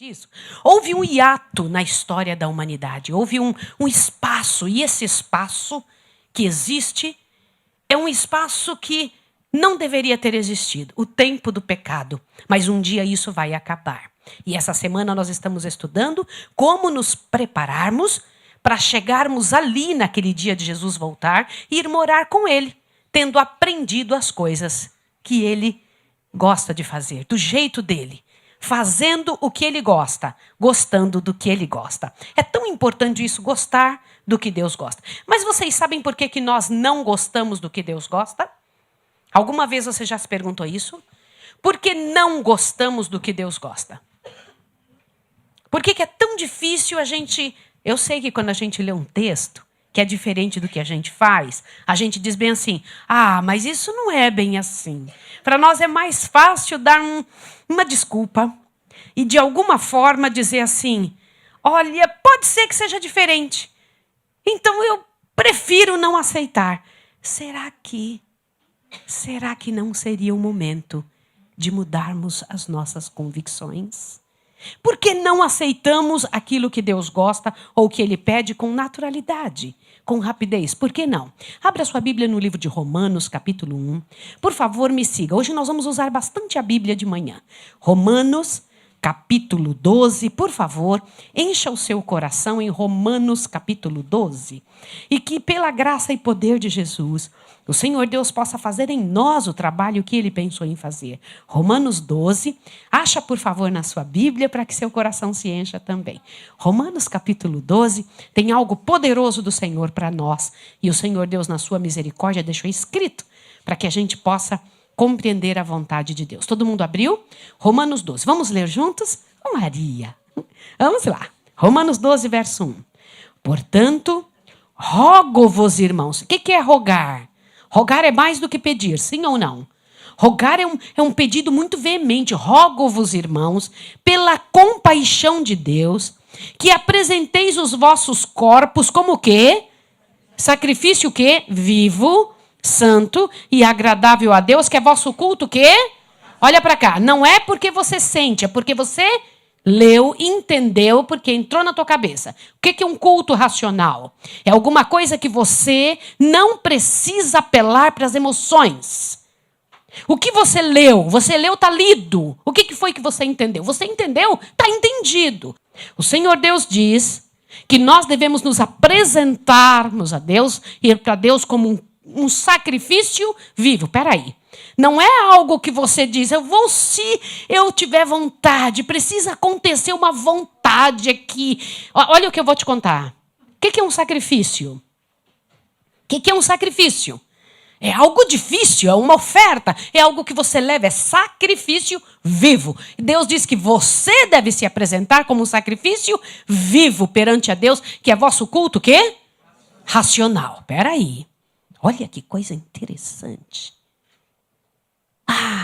Isso. Houve um hiato na história da humanidade, houve um espaço, e esse espaço que existe é um espaço que não deveria ter existido, o tempo do pecado, mas um dia isso vai acabar. E essa semana nós estamos estudando como nos prepararmos para chegarmos ali naquele dia de Jesus voltar e ir morar com ele, tendo aprendido as coisas que ele gosta de fazer, do jeito dele. Fazendo o que ele gosta, gostando do que ele gosta. É tão importante isso, gostar do que Deus gosta. Mas vocês sabem por que nós não gostamos do que Deus gosta? Alguma vez você já se perguntou isso? Por que não gostamos do que Deus gosta? Por que é tão difícil a gente... Eu sei que quando a gente lê um texto que é diferente do que a gente faz, a gente diz bem assim, mas isso não é bem assim. Para nós é mais fácil dar uma desculpa e de alguma forma dizer assim, olha, pode ser que seja diferente, então eu prefiro não aceitar. Será que não seria o momento de mudarmos as nossas convicções? Por que não aceitamos aquilo que Deus gosta ou que Ele pede com naturalidade, com rapidez? Por que não? Abra sua Bíblia no livro de Romanos, capítulo 1. Por favor, me siga. Hoje nós vamos usar bastante a Bíblia de manhã. Romanos, capítulo 12. Por favor, encha o seu coração em Romanos, capítulo 12. E que pela graça e poder de Jesus, o Senhor Deus possa fazer em nós o trabalho que Ele pensou em fazer. Romanos 12. Acha, por favor, na sua Bíblia para que seu coração se encha também. Romanos capítulo 12 tem algo poderoso do Senhor para nós. E o Senhor Deus, na sua misericórdia, deixou escrito para que a gente possa compreender a vontade de Deus. Todo mundo abriu? Romanos 12. Vamos ler juntos? Com Maria. Vamos lá. Romanos 12, verso 1. Portanto, rogo-vos, irmãos. O que é rogar? Rogar é mais do que pedir, sim ou não? Rogar é um pedido muito veemente. Rogo-vos, irmãos, pela compaixão de Deus, que apresenteis os vossos corpos como o quê? Sacrifício o quê? Vivo, santo e agradável a Deus, que é vosso culto o quê? Olha para cá. Não é porque você sente, é porque você leu, entendeu, porque entrou na tua cabeça. O que é um culto racional? É alguma coisa que você não precisa apelar para as emoções. O que você leu, está lido. O que foi que você entendeu? Você entendeu? Está entendido. O Senhor Deus diz que nós devemos nos apresentarmos a Deus, ir para Deus como um sacrifício vivo. Peraí. Não é algo que você diz, eu vou se eu tiver vontade. Precisa acontecer uma vontade aqui. Olha o que eu vou te contar. O que é um sacrifício? O que é um sacrifício? É algo difícil, é uma oferta. É algo que você leva, é sacrifício vivo. Deus diz que você deve se apresentar como um sacrifício vivo perante a Deus, que é vosso culto, o quê? Racional. Peraí. Olha que coisa interessante.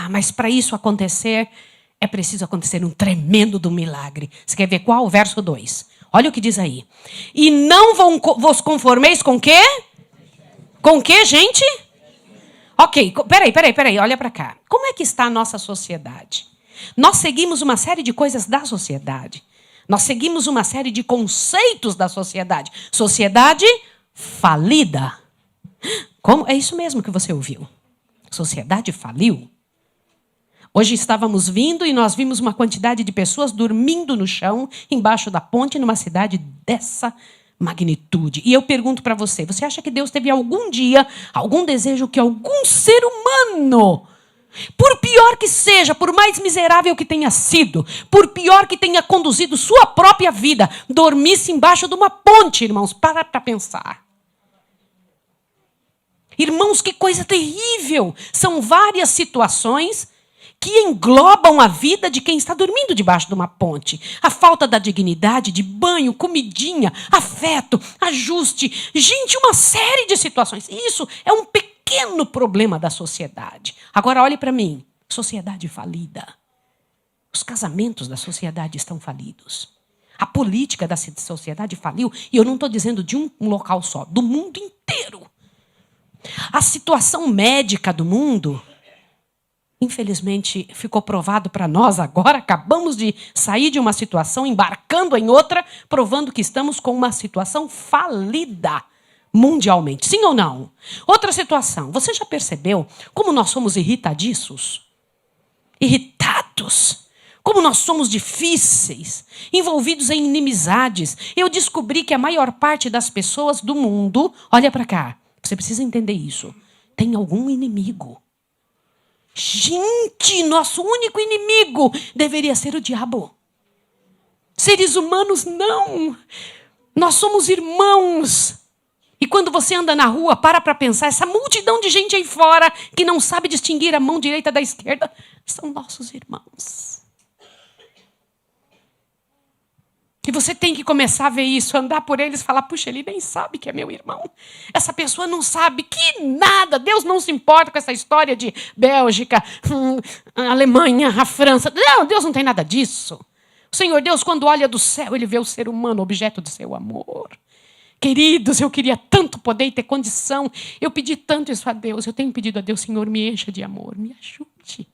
Mas para isso acontecer, é preciso acontecer um tremendo do milagre. Você quer ver qual? Verso 2. Olha o que diz aí. E não vos conformeis com o quê? Com o quê, gente? Ok, peraí, olha para cá. Como é que está a nossa sociedade? Nós seguimos uma série de coisas da sociedade. Nós seguimos uma série de conceitos da sociedade. Sociedade falida. Como? É isso mesmo que você ouviu. Sociedade faliu. Hoje estávamos vindo e nós vimos uma quantidade de pessoas dormindo no chão, embaixo da ponte, numa cidade dessa magnitude. E eu pergunto para você, você acha que Deus teve algum dia, algum desejo que algum ser humano, por pior que seja, por mais miserável que tenha sido, por pior que tenha conduzido sua própria vida, dormisse embaixo de uma ponte, irmãos? Para pensar. Irmãos, que coisa terrível! São várias situações que englobam a vida de quem está dormindo debaixo de uma ponte. A falta da dignidade, de banho, comidinha, afeto, ajuste. Gente, uma série de situações. Isso é um pequeno problema da sociedade. Agora, olhe para mim. Sociedade falida. Os casamentos da sociedade estão falidos. A política da sociedade faliu. E eu não estou dizendo de um local só, do mundo inteiro. A situação médica do mundo Infelizmente, ficou provado para nós agora. Acabamos de sair de uma situação, embarcando em outra, provando que estamos com uma situação falida mundialmente. Sim ou não? Outra situação. Você já percebeu como nós somos irritadiços? Irritados. Como nós somos difíceis, envolvidos em inimizades. Eu descobri que a maior parte das pessoas do mundo, olha para cá, você precisa entender isso, tem algum inimigo. Gente, nosso único inimigo deveria ser o diabo. Seres humanos, não. Nós somos irmãos. E quando você anda na rua, para pensar, essa multidão de gente aí fora que não sabe distinguir a mão direita da esquerda, são nossos irmãos. E você tem que começar a ver isso, andar por eles e falar, puxa, ele nem sabe que é meu irmão. Essa pessoa não sabe que nada, Deus não se importa com essa história de Bélgica, a Alemanha, a França. Não, Deus não tem nada disso. O Senhor Deus, quando olha do céu, ele vê o ser humano, objeto de seu amor. Queridos, eu queria tanto poder e ter condição. Eu pedi tanto isso a Deus. Eu tenho pedido a Deus, Senhor, me encha de amor, me ajude.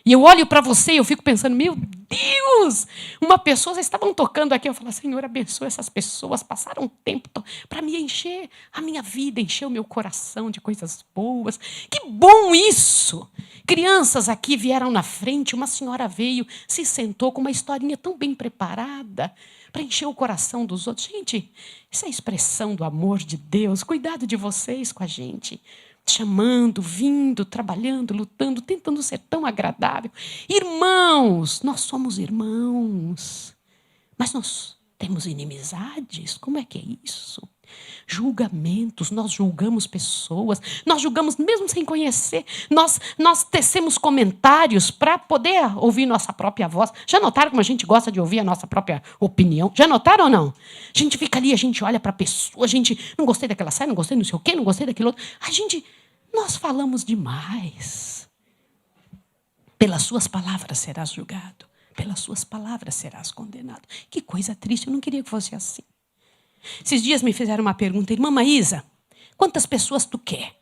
E eu olho para você e eu fico pensando, meu Deus, uma pessoa, vocês estavam tocando aqui, eu falo, Senhor, abençoa essas pessoas, passaram tempo para me encher a minha vida, encher o meu coração de coisas boas. Que bom isso! Crianças aqui vieram na frente, uma senhora veio, se sentou com uma historinha tão bem preparada para encher o coração dos outros. Gente, isso é a expressão do amor de Deus, cuidado de vocês com a gente. Chamando, vindo, trabalhando, lutando, tentando ser tão agradável. Irmãos, nós somos irmãos. Mas nós temos inimizades? Como é que é isso? Julgamentos, nós julgamos pessoas, nós julgamos mesmo sem conhecer. Nós tecemos comentários para poder ouvir nossa própria voz. Já notaram como a gente gosta de ouvir a nossa própria opinião? Já notaram ou não? A gente fica ali, a gente olha para a pessoa, a gente não gostei daquela saia, não gostei não sei o quê, não gostei daquilo outro. Nós falamos demais. Pelas suas palavras serás julgado, pelas suas palavras serás condenado. Que coisa triste, eu não queria que fosse assim. Esses dias me fizeram uma pergunta, irmã Maísa, quantas pessoas tu quer?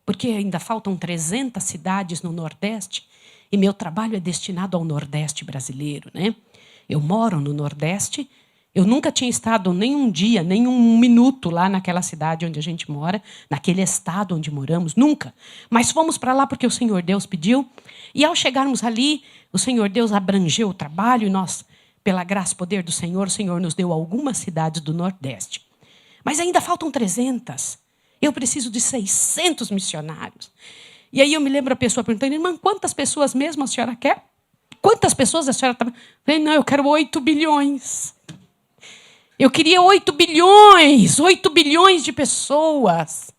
Porque ainda faltam 300 cidades no Nordeste e meu trabalho é destinado ao Nordeste brasileiro, né? Eu moro no Nordeste, eu nunca tinha estado nem um dia, nem um minuto lá naquela cidade onde a gente mora, naquele estado onde moramos, nunca. Mas fomos para lá porque o Senhor Deus pediu e ao chegarmos ali, o Senhor Deus abrangeu o trabalho e nós, pela graça e poder do Senhor, o Senhor nos deu algumas cidades do Nordeste. Mas ainda faltam 300. Eu preciso de 600 missionários. E aí eu me lembro a pessoa perguntando, irmã, quantas pessoas mesmo a senhora quer? Quantas pessoas a senhora está... Eu falei, não, eu quero 8 bilhões. Eu queria 8 bilhões de pessoas.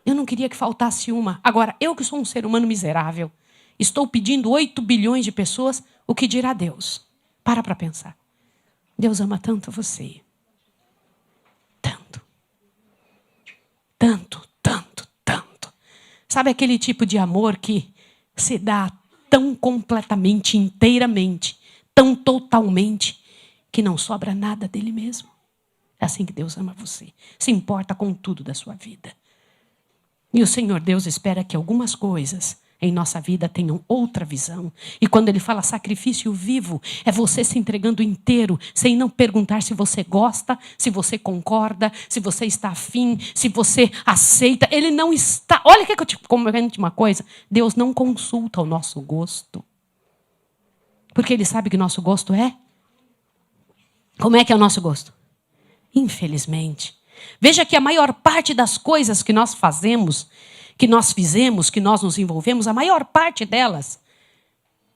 Eu não queria que faltasse uma. Agora, eu que sou um ser humano miserável, estou pedindo 8 bilhões de pessoas, o que dirá Deus? Para pensar. Deus ama tanto você. Tanto. Tanto, tanto, tanto. Sabe aquele tipo de amor que se dá tão completamente, inteiramente, tão totalmente, que não sobra nada dele mesmo? É assim que Deus ama você. Se importa com tudo da sua vida. E o Senhor Deus espera que algumas coisas em nossa vida tenham outra visão. E quando ele fala sacrifício vivo, é você se entregando inteiro, sem não perguntar se você gosta, se você concorda, se você está afim, se você aceita. Ele não está... Olha que eu te comento uma coisa. Deus não consulta o nosso gosto. Porque ele sabe que nosso gosto é... Como é que é o nosso gosto? Infelizmente. Veja que a maior parte das coisas que nós fazemos, que nós fizemos, que nós nos envolvemos, a maior parte delas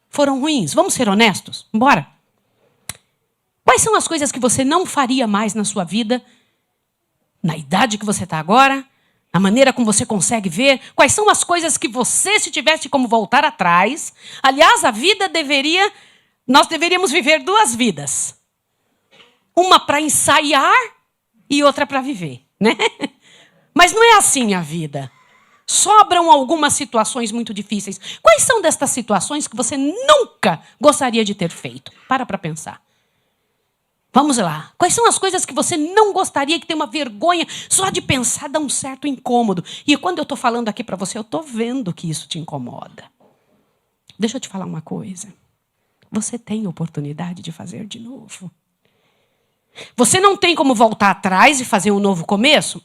foram ruins. Vamos ser honestos? Bora. Quais são as coisas que você não faria mais na sua vida, na idade que você está agora, na maneira como você consegue ver? Quais são as coisas que você, se tivesse como voltar atrás... Aliás, a vida deveria... Nós deveríamos viver 2 vidas. Uma para ensaiar e outra para viver, né? Mas não é assim a vida. Sobram algumas situações muito difíceis. Quais são destas situações que você nunca gostaria de ter feito? Para pensar. Vamos lá. Quais são as coisas que você não gostaria, que tem uma vergonha, só de pensar dá um certo incômodo? E quando eu estou falando aqui para você, eu estou vendo que isso te incomoda. Deixa eu te falar uma coisa. Você tem oportunidade de fazer de novo. Você não tem como voltar atrás e fazer um novo começo,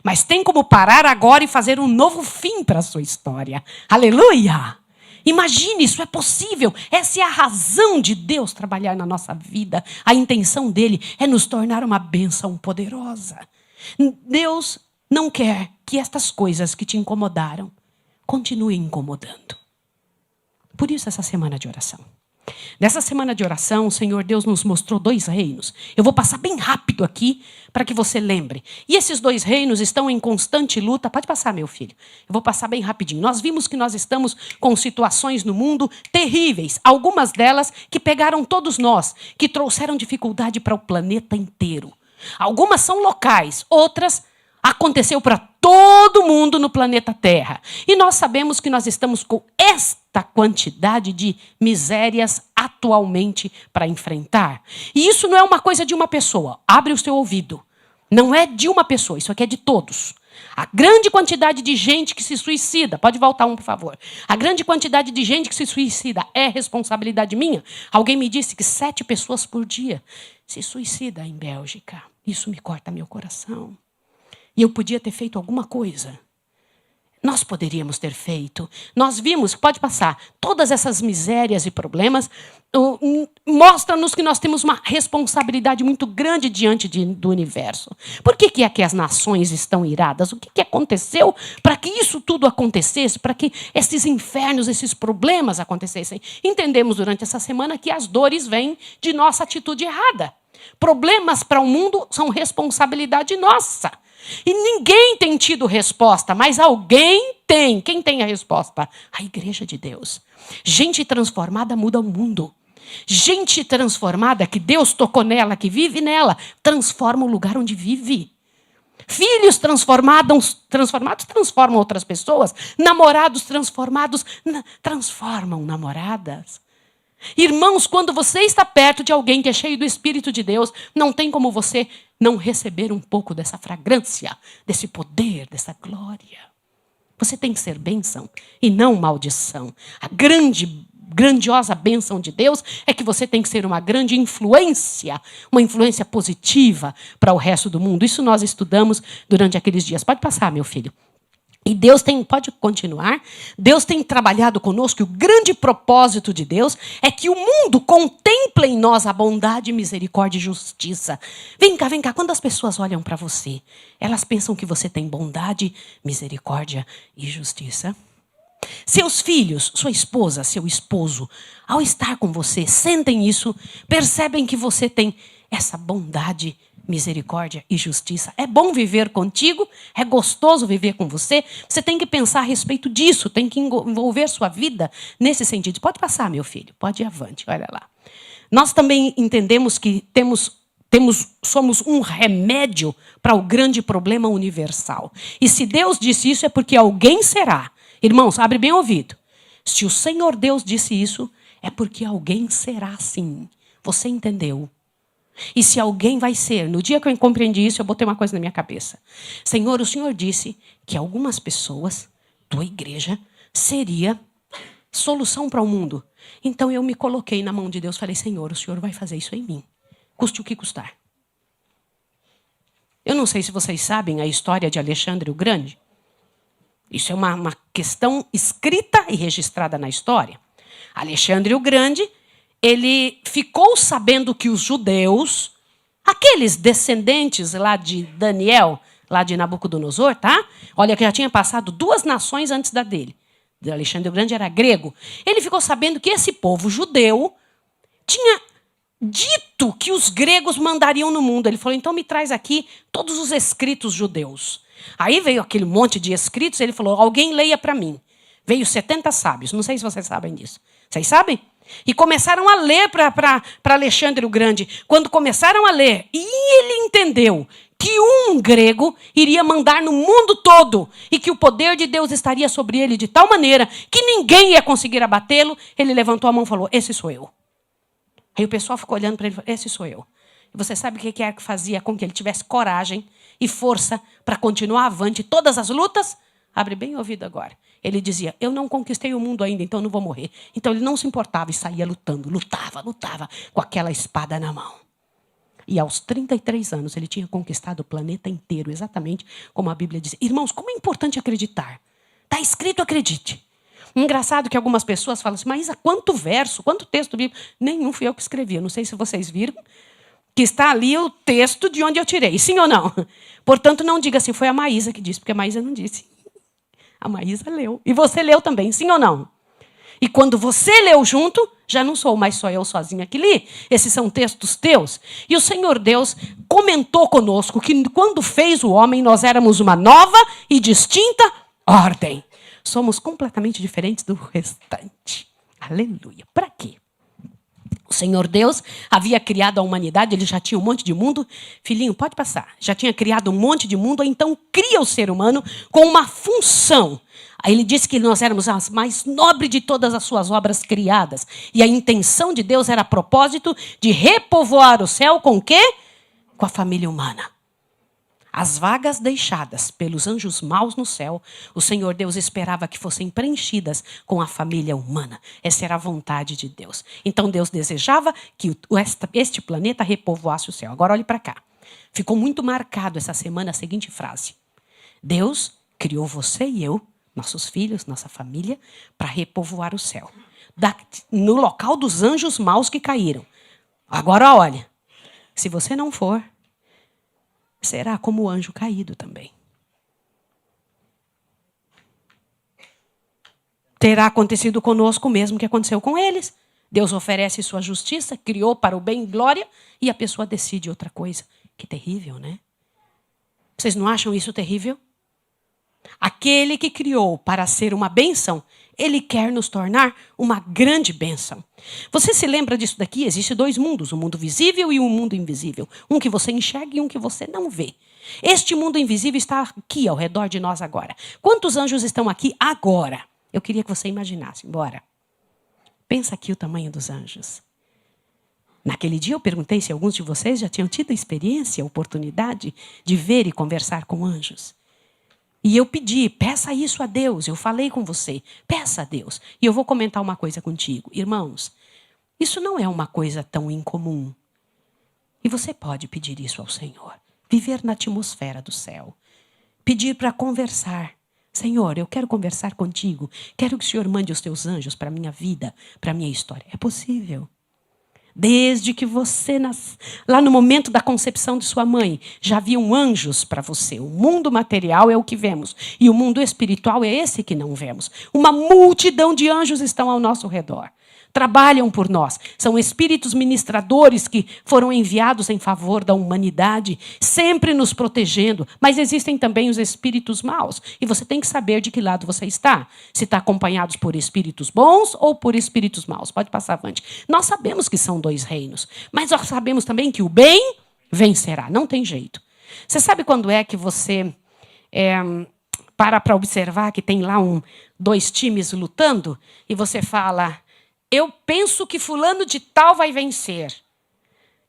mas tem como parar agora e fazer um novo fim para a sua história. Aleluia! Imagine, isso é possível. Essa é a razão de Deus trabalhar na nossa vida. A intenção dele é nos tornar uma bênção poderosa. Deus não quer que estas coisas que te incomodaram continuem incomodando. Por isso essa semana de oração. Nessa semana de oração, o Senhor Deus nos mostrou 2 reinos. Eu vou passar bem rápido aqui para que você lembre. E esses 2 reinos estão em constante luta. Pode passar, meu filho. Eu vou passar bem rapidinho. Nós vimos que nós estamos com situações no mundo terríveis. Algumas delas que pegaram todos nós, que trouxeram dificuldade para o planeta inteiro. Algumas são locais, outras aconteceu para todo mundo no planeta Terra. E nós sabemos que nós estamos com esta quantidade de misérias atualmente para enfrentar. E isso não é uma coisa de uma pessoa. Abre o seu ouvido. Não é de uma pessoa, isso aqui é de todos. A grande quantidade de gente que se suicida, pode voltar um, por favor. A grande quantidade de gente que se suicida é responsabilidade minha? Alguém me disse que 7 pessoas por dia se suicida em Bélgica. Isso me corta meu coração. E eu podia ter feito alguma coisa. Nós poderíamos ter feito. Nós vimos, pode passar, todas essas misérias e problemas mostram-nos que nós temos uma responsabilidade muito grande diante do universo. Por que é que as nações estão iradas? O que aconteceu para que isso tudo acontecesse? Para que esses infernos, esses problemas acontecessem? Entendemos durante essa semana que as dores vêm de nossa atitude errada. Problemas para o mundo são responsabilidade nossa. E ninguém tem tido resposta, mas alguém tem. Quem tem a resposta? A igreja de Deus. Gente transformada muda o mundo. Gente transformada, que Deus tocou nela, que vive nela, transforma o lugar onde vive. Filhos transformados transformam outras pessoas. Namorados transformados transformam namoradas. Irmãos, quando você está perto de alguém que é cheio do Espírito de Deus, não tem como você não receber um pouco dessa fragrância, desse poder, dessa glória. Você tem que ser bênção e não maldição. A grandiosa bênção de Deus é que você tem que ser uma grande influência, uma influência positiva para o resto do mundo. Isso nós estudamos durante aqueles dias. Pode passar, meu filho. E Deus pode continuar, Deus tem trabalhado conosco e o grande propósito de Deus é que o mundo contemple em nós a bondade, misericórdia e justiça. Vem cá, quando as pessoas olham para você, elas pensam que você tem bondade, misericórdia e justiça? Seus filhos, sua esposa, seu esposo, ao estar com você, sentem isso, percebem que você tem essa bondade, misericórdia e justiça. É bom viver contigo, é gostoso viver com você. Você tem que pensar a respeito disso, tem que envolver sua vida nesse sentido. Pode passar, meu filho, pode ir avante, olha lá. Nós também entendemos que somos um remédio para o grande problema universal. E se Deus disse isso é porque alguém será. Irmãos, abre bem o ouvido. Se o Senhor Deus disse isso, é porque alguém será sim. Você entendeu? E se alguém vai ser, no dia que eu compreendi isso, eu botei uma coisa na minha cabeça. Senhor, o Senhor disse que algumas pessoas, tua igreja, seria solução para o mundo. Então eu me coloquei na mão de Deus, falei, Senhor, o Senhor vai fazer isso em mim. Custe o que custar. Eu não sei se vocês sabem a história de Alexandre o Grande. Isso é uma questão escrita e registrada na história. Alexandre o Grande, ele ficou sabendo que os judeus, aqueles descendentes lá de Daniel, lá de Nabucodonosor, tá? Olha que já tinha passado 2 nações antes da dele. Alexandre o Grande era grego. Ele ficou sabendo que esse povo judeu tinha dito que os gregos mandariam no mundo. Ele falou, então me traz aqui todos os escritos judeus. Aí veio aquele monte de escritos, ele falou, alguém leia para mim. Veio 70 sábios, não sei se vocês sabem disso. Vocês sabem? E começaram a ler para Alexandre o Grande. Quando começaram a ler, e ele entendeu que um grego iria mandar no mundo todo e que o poder de Deus estaria sobre ele de tal maneira que ninguém ia conseguir abatê-lo, ele levantou a mão e falou, esse sou eu. Aí o pessoal ficou olhando para ele e falou, esse sou eu. E você sabe o que é que fazia com que ele tivesse coragem e força para continuar avante todas as lutas? Abre bem o ouvido agora. Ele dizia, eu não conquistei o mundo ainda, então eu não vou morrer. Então ele não se importava e saía lutando, lutava, com aquela espada na mão. E aos 33 anos ele tinha conquistado o planeta inteiro, exatamente como a Bíblia diz. Irmãos, como é importante acreditar. Está escrito, acredite. Engraçado que algumas pessoas falam assim, Maísa, quanto verso, quanto texto bíblico? Nenhum fui eu que escrevi, eu não sei se vocês viram. Que está ali o texto de onde eu tirei, sim ou não? Portanto, não diga assim, foi a Maísa que disse, porque a Maísa não disse. A Maísa leu. E você leu também, sim ou não? E quando você leu junto, já não sou mais só eu sozinha que li. Esses são textos teus. E o Senhor Deus comentou conosco que quando fez o homem, nós éramos uma nova e distinta ordem. Somos completamente diferentes do restante. Aleluia. Para quê? O Senhor Deus havia criado a humanidade, ele já tinha um monte de mundo. Filhinho, pode passar. Já tinha criado um monte de mundo, então cria o ser humano com uma função. Aí ele disse que nós éramos as mais nobres de todas as suas obras criadas. E a intenção de Deus era a propósito de repovoar o céu com o quê? Com a família humana. As vagas deixadas pelos anjos maus no céu, o Senhor Deus esperava que fossem preenchidas com a família humana. Essa era a vontade de Deus. Então Deus desejava que este planeta repovoasse o céu. Agora olhe para cá. Ficou muito marcado essa semana a seguinte frase. Deus criou você e eu, nossos filhos, nossa família, para repovoar o céu. No local dos anjos maus que caíram. Agora olha, se você não for, será como o anjo caído também. Terá acontecido conosco o mesmo que aconteceu com eles. Deus oferece sua justiça, criou para o bem e glória, e a pessoa decide outra coisa. Que terrível, né? Vocês não acham isso terrível? Aquele que criou para ser uma bênção, ele quer nos tornar uma grande bênção. Você se lembra disso daqui? Existem dois mundos, um mundo visível e um mundo invisível. Um que você enxerga e um que você não vê. Este mundo invisível está aqui ao redor de nós agora. Quantos anjos estão aqui agora? Eu queria que você imaginasse. Bora. Pensa aqui o tamanho dos anjos. Naquele dia eu perguntei se alguns de vocês já tinham tido a experiência, a oportunidade de ver e conversar com anjos. E eu pedi, peça isso a Deus. Eu falei com você, peça a Deus. E eu vou comentar uma coisa contigo. Irmãos, isso não é uma coisa tão incomum. E você pode pedir isso ao Senhor. Viver na atmosfera do céu. Pedir para conversar. Senhor, eu quero conversar contigo. Quero que o Senhor mande os teus anjos para a minha vida, para a minha história. É possível. Desde que você, lá no momento da concepção de sua mãe, já haviam anjos para você. O mundo material é o que vemos. E o mundo espiritual é esse que não vemos. Uma multidão de anjos estão ao nosso redor. Trabalham por nós. São espíritos ministradores que foram enviados em favor da humanidade, sempre nos protegendo. Mas existem também os espíritos maus. E você tem que saber de que lado você está. Se está acompanhado por espíritos bons ou por espíritos maus. Pode passar avante. Nós sabemos que são dois reinos. Mas nós sabemos também que o bem vencerá. Não tem jeito. Você sabe quando é que você para observar que tem lá dois times lutando? E você fala... Eu penso que fulano de tal vai vencer.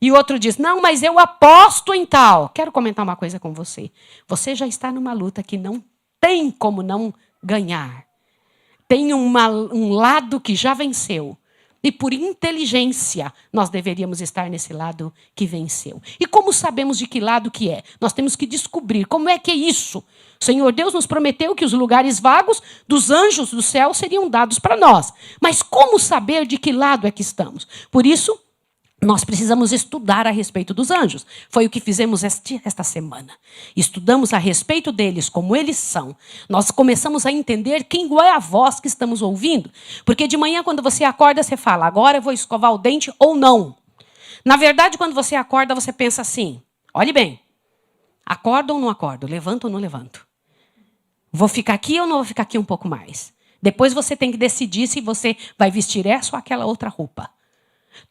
E o outro diz, não, mas eu aposto em tal. Quero comentar uma coisa com você. Você já está numa luta que não tem como não ganhar. Tem um lado que já venceu. E por inteligência, nós deveríamos estar nesse lado que venceu. E como sabemos de que lado que é? Nós temos que descobrir como é que é isso. O Senhor Deus nos prometeu que os lugares vagos dos anjos do céu seriam dados para nós. Mas como saber de que lado é que estamos? Por isso, nós precisamos estudar a respeito dos anjos. Foi o que fizemos esta semana. Estudamos a respeito deles, como eles são. Nós começamos a entender quem é a voz que estamos ouvindo. Porque de manhã, quando você acorda, você fala, agora eu vou escovar o dente ou não. Na verdade, quando você acorda, você pensa assim, olhe bem, acordo ou não acordo? Levanto ou não levanto? Vou ficar aqui ou não vou ficar aqui um pouco mais? Depois você tem que decidir se você vai vestir essa ou aquela outra roupa.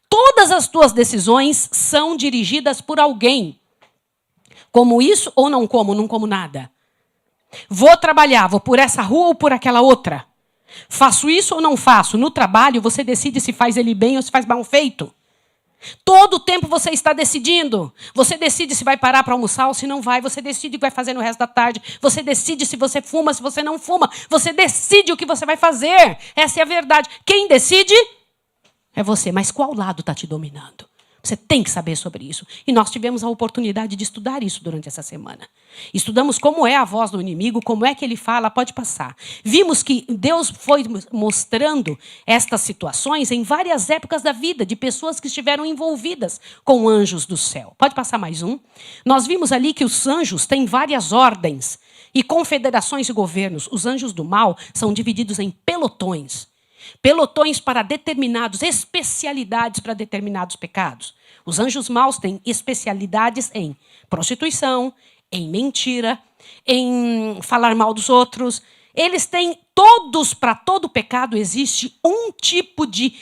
Todas as tuas decisões são dirigidas por alguém. Como isso ou não como nada. Vou trabalhar, vou por essa rua ou por aquela outra. Faço isso ou não faço? No trabalho você decide se faz ele bem ou se faz mal feito. Todo o tempo você está decidindo. Você decide se vai parar para almoçar ou se não vai. Você decide o que vai fazer no resto da tarde. Você decide se você fuma, se você não fuma. Você decide o que você vai fazer. Essa é a verdade. Quem decide é você. Mas qual lado está te dominando? Você tem que saber sobre isso. E nós tivemos a oportunidade de estudar isso durante essa semana. Estudamos como é a voz do inimigo, como é que ele fala, pode passar. Vimos que Deus foi mostrando estas situações em várias épocas da vida, de pessoas que estiveram envolvidas com anjos do céu. Pode passar mais um. Nós vimos ali que os anjos têm várias ordens e confederações e governos. Os anjos do mal são divididos em pelotões. Pelotões para determinados, especialidades para determinados pecados. Os anjos maus têm especialidades em prostituição, em mentira, em falar mal dos outros. Eles têm todos, para todo pecado, existe um tipo de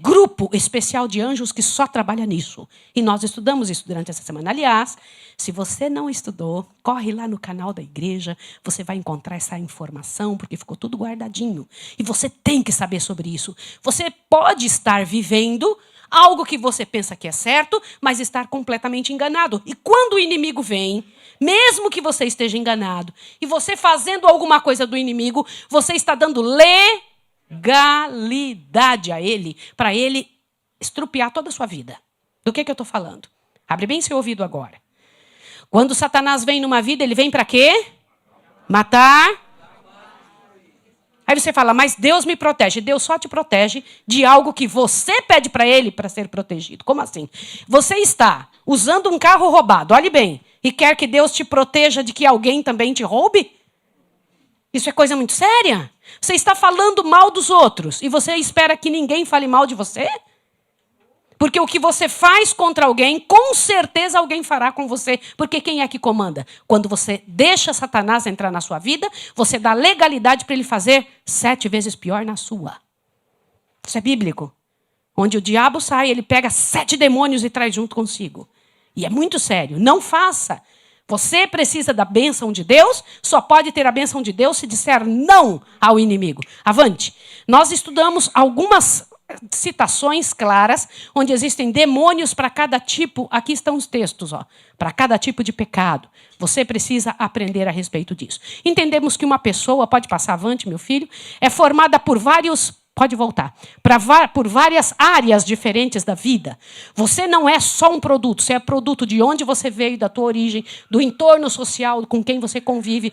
grupo especial de anjos que só trabalha nisso. E nós estudamos isso durante essa semana. Aliás, se você não estudou, corre lá no canal da igreja, você vai encontrar essa informação, porque ficou tudo guardadinho. E você tem que saber sobre isso. Você pode estar vivendo algo que você pensa que é certo, mas estar completamente enganado. E quando o inimigo vem, mesmo que você esteja enganado, e você fazendo alguma coisa do inimigo, você está dando legalidade a ele, para ele estrupiar toda a sua vida. Do que eu estou falando? Abre bem seu ouvido agora. Quando Satanás vem numa vida, ele vem para quê? Matar. Aí você fala, mas Deus me protege. Deus só te protege de algo que você pede para ele para ser protegido. Como assim? Você está usando um carro roubado, olhe bem, e quer que Deus te proteja de que alguém também te roube? Isso é coisa muito séria. Você está falando mal dos outros e você espera que ninguém fale mal de você? Porque o que você faz contra alguém, com certeza alguém fará com você. Porque quem é que comanda? Quando você deixa Satanás entrar na sua vida, você dá legalidade para ele fazer 7 vezes pior na sua. Isso é bíblico. Onde o diabo sai, ele pega 7 demônios e traz junto consigo. E é muito sério. Não faça. Você precisa da bênção de Deus, só pode ter a bênção de Deus se disser não ao inimigo. Avante. Nós estudamos algumas citações claras, onde existem demônios para cada tipo. Aqui estão os textos, para cada tipo de pecado. Você precisa aprender a respeito disso. Entendemos que uma pessoa, pode passar avante, meu filho, é formada por vários... Pode voltar. Por várias áreas diferentes da vida. Você não é só um produto. Você é produto de onde você veio, da tua origem, do entorno social com quem você convive,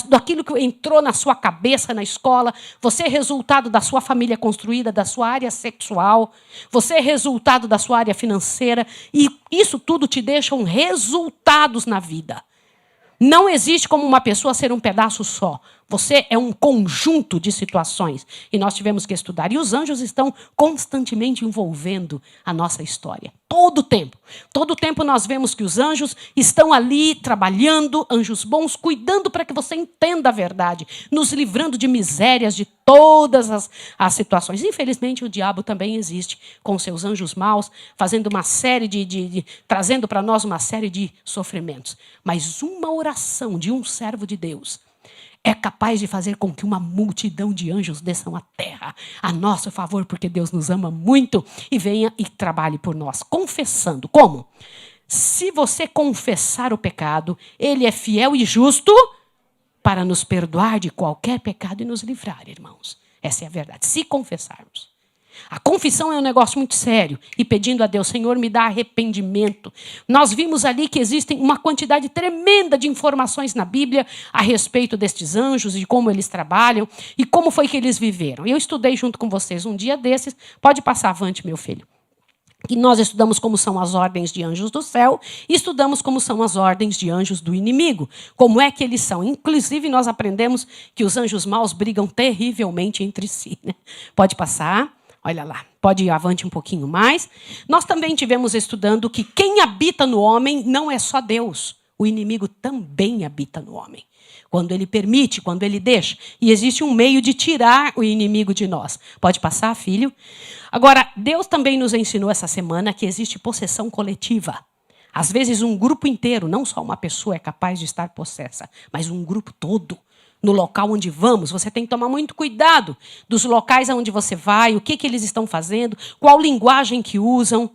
daquilo que entrou na sua cabeça na escola. Você é resultado da sua família construída, da sua área sexual. Você é resultado da sua área financeira. E isso tudo te deixa resultados na vida. Não existe como uma pessoa ser um pedaço só. Você é um conjunto de situações. E nós tivemos que estudar. E os anjos estão constantemente envolvendo a nossa história. Todo o tempo. Todo o tempo nós vemos que os anjos estão ali trabalhando, anjos bons, cuidando para que você entenda a verdade, nos livrando de misérias, de todas as situações. Infelizmente, o diabo também existe com seus anjos maus, fazendo uma série trazendo para nós uma série de sofrimentos. Mas uma oração de um servo de Deus é capaz de fazer com que uma multidão de anjos desçam à terra a nosso favor, porque Deus nos ama muito e venha e trabalhe por nós, confessando. Como? Se você confessar o pecado, ele é fiel e justo para nos perdoar de qualquer pecado e nos livrar, irmãos. Essa é a verdade, se confessarmos. A confissão é um negócio muito sério. E pedindo a Deus, Senhor, me dá arrependimento. Nós vimos ali que existem uma quantidade tremenda de informações na Bíblia a respeito destes anjos, de como eles trabalham e como foi que eles viveram. Eu estudei junto com vocês um dia desses. Pode passar avante, meu filho. E nós estudamos como são as ordens de anjos do céu e estudamos como são as ordens de anjos do inimigo. Como é que eles são. Inclusive, nós aprendemos que os anjos maus brigam terrivelmente entre si. Né? Pode passar. Olha lá, pode ir avante um pouquinho mais. Nós também tivemos estudando que quem habita no homem não é só Deus. O inimigo também habita no homem. Quando ele permite, quando ele deixa. E existe um meio de tirar o inimigo de nós. Pode passar, filho? Agora, Deus também nos ensinou essa semana que existe possessão coletiva. Às vezes um grupo inteiro, não só uma pessoa é capaz de estar possessa, mas um grupo todo. No local onde vamos, você tem que tomar muito cuidado dos locais aonde você vai, o que eles estão fazendo, qual linguagem que usam.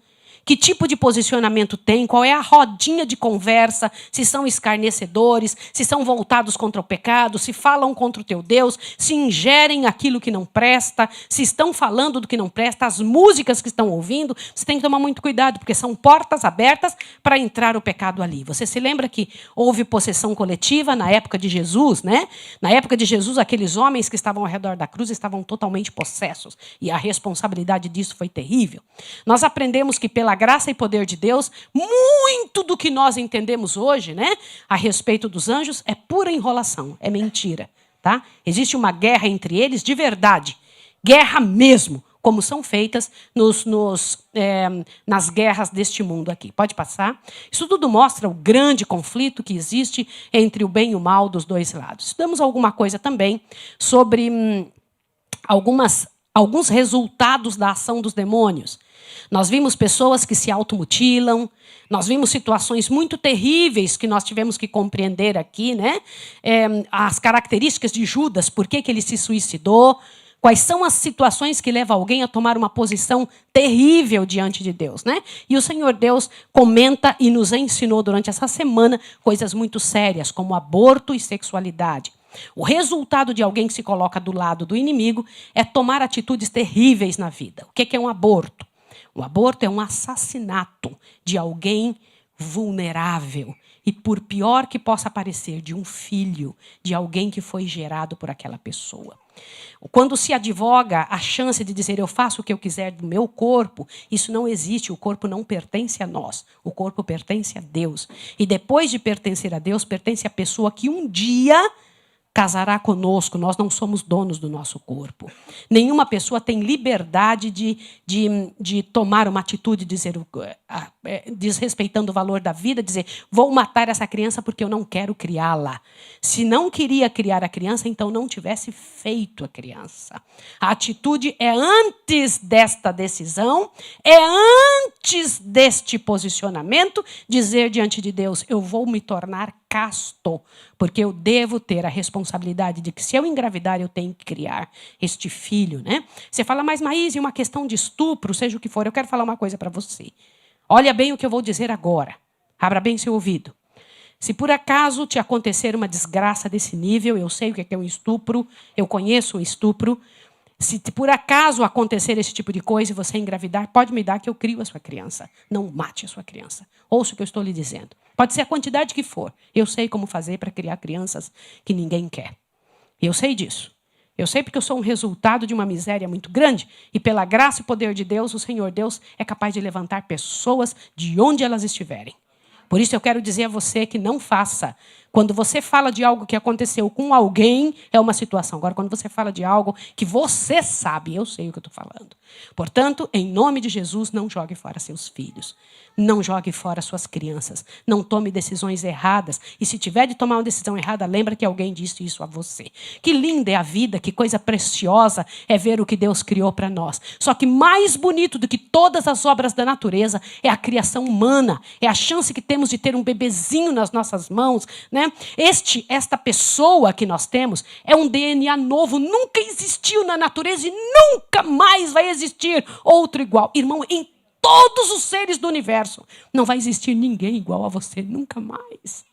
Que tipo de posicionamento tem? Qual é a rodinha de conversa? Se são escarnecedores, se são voltados contra o pecado, se falam contra o teu Deus, se ingerem aquilo que não presta, se estão falando do que não presta, as músicas que estão ouvindo, você tem que tomar muito cuidado, porque são portas abertas para entrar o pecado ali. Você se lembra que houve possessão coletiva na época de Jesus, né? Na época de Jesus, aqueles homens que estavam ao redor da cruz estavam totalmente possessos, e a responsabilidade disso foi terrível. Nós aprendemos que pela graça e poder de Deus, muito do que nós entendemos hoje, né, a respeito dos anjos, é pura enrolação, é mentira. Tá? Existe uma guerra entre eles de verdade, guerra mesmo, como são feitas nas guerras deste mundo aqui. Pode passar? Isso tudo mostra o grande conflito que existe entre o bem e o mal dos dois lados. Estudamos alguma coisa também sobre alguns resultados da ação dos demônios. Nós vimos pessoas que se automutilam, nós vimos situações muito terríveis que nós tivemos que compreender aqui, né? As características de Judas, por que ele se suicidou, quais são as situações que levam alguém a tomar uma posição terrível diante de Deus, né? E o Senhor Deus comenta e nos ensinou durante essa semana coisas muito sérias, como aborto e sexualidade. O resultado de alguém que se coloca do lado do inimigo é tomar atitudes terríveis na vida. O que é um aborto? O aborto é um assassinato de alguém vulnerável. E por pior que possa parecer, de um filho, de alguém que foi gerado por aquela pessoa. Quando se advoga a chance de dizer eu faço o que eu quiser do meu corpo, isso não existe, o corpo não pertence a nós, o corpo pertence a Deus. E depois de pertencer a Deus, pertence à pessoa que um dia casará conosco, nós não somos donos do nosso corpo. Nenhuma pessoa tem liberdade de tomar uma atitude, dizer, desrespeitando o valor da vida, dizer, vou matar essa criança porque eu não quero criá-la. Se não queria criar a criança, então não tivesse feito a criança. A atitude é antes desta decisão, é antes deste posicionamento, dizer diante de Deus, eu vou me tornar casto, porque eu devo ter a responsabilidade de que se eu engravidar, eu tenho que criar este filho, né? Você fala, mas Maís, uma questão de estupro, seja o que for, eu quero falar uma coisa para você. Olha bem o que eu vou dizer agora. Abra bem seu ouvido. Se por acaso te acontecer uma desgraça desse nível, eu sei o que é um estupro, eu conheço o estupro. Se por acaso acontecer esse tipo de coisa e você engravidar, pode me dar que eu crio a sua criança. Não mate a sua criança. Ouça o que eu estou lhe dizendo. Pode ser a quantidade que for. Eu sei como fazer para criar crianças que ninguém quer. Eu sei disso. Eu sei porque eu sou um resultado de uma miséria muito grande e pela graça e poder de Deus, o Senhor Deus é capaz de levantar pessoas de onde elas estiverem. Por isso eu quero dizer a você que não faça. Quando você fala de algo que aconteceu com alguém, é uma situação. Agora, quando você fala de algo que você sabe, eu sei o que eu estou falando. Portanto, em nome de Jesus, não jogue fora seus filhos. Não jogue fora suas crianças. Não tome decisões erradas. E se tiver de tomar uma decisão errada, lembra que alguém disse isso a você. Que linda é a vida, que coisa preciosa é ver o que Deus criou para nós. Só que mais bonito do que todas as obras da natureza é a criação humana. É a chance que temos de ter um bebezinho nas nossas mãos, né? Esta pessoa que nós temos é um DNA novo, nunca existiu na natureza e nunca mais vai existir outro igual. Irmão, em todos os seres do universo, não vai existir ninguém igual a você, nunca mais.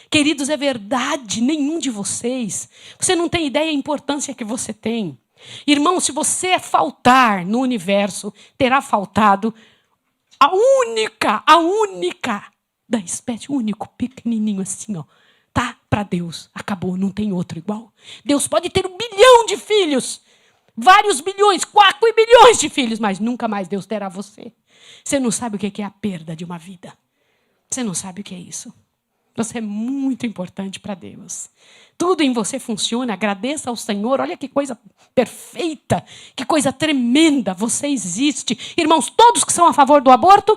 Queridos, é verdade, nenhum de vocês. Você não tem ideia da importância que você tem. Irmão, se você faltar no universo, terá faltado a única da espécie, o único pequenininho assim, ó. Tá para Deus, acabou, não tem outro igual. Deus pode ter 1 bilhão de filhos, vários bilhões, 4 bilhões de filhos, mas nunca mais Deus terá você. Você não sabe o que é a perda de uma vida. Você não sabe o que é isso. Você é muito importante para Deus. Tudo em você funciona, agradeça ao Senhor. Olha que coisa perfeita, que coisa tremenda. Você existe. Irmãos, todos que são a favor do aborto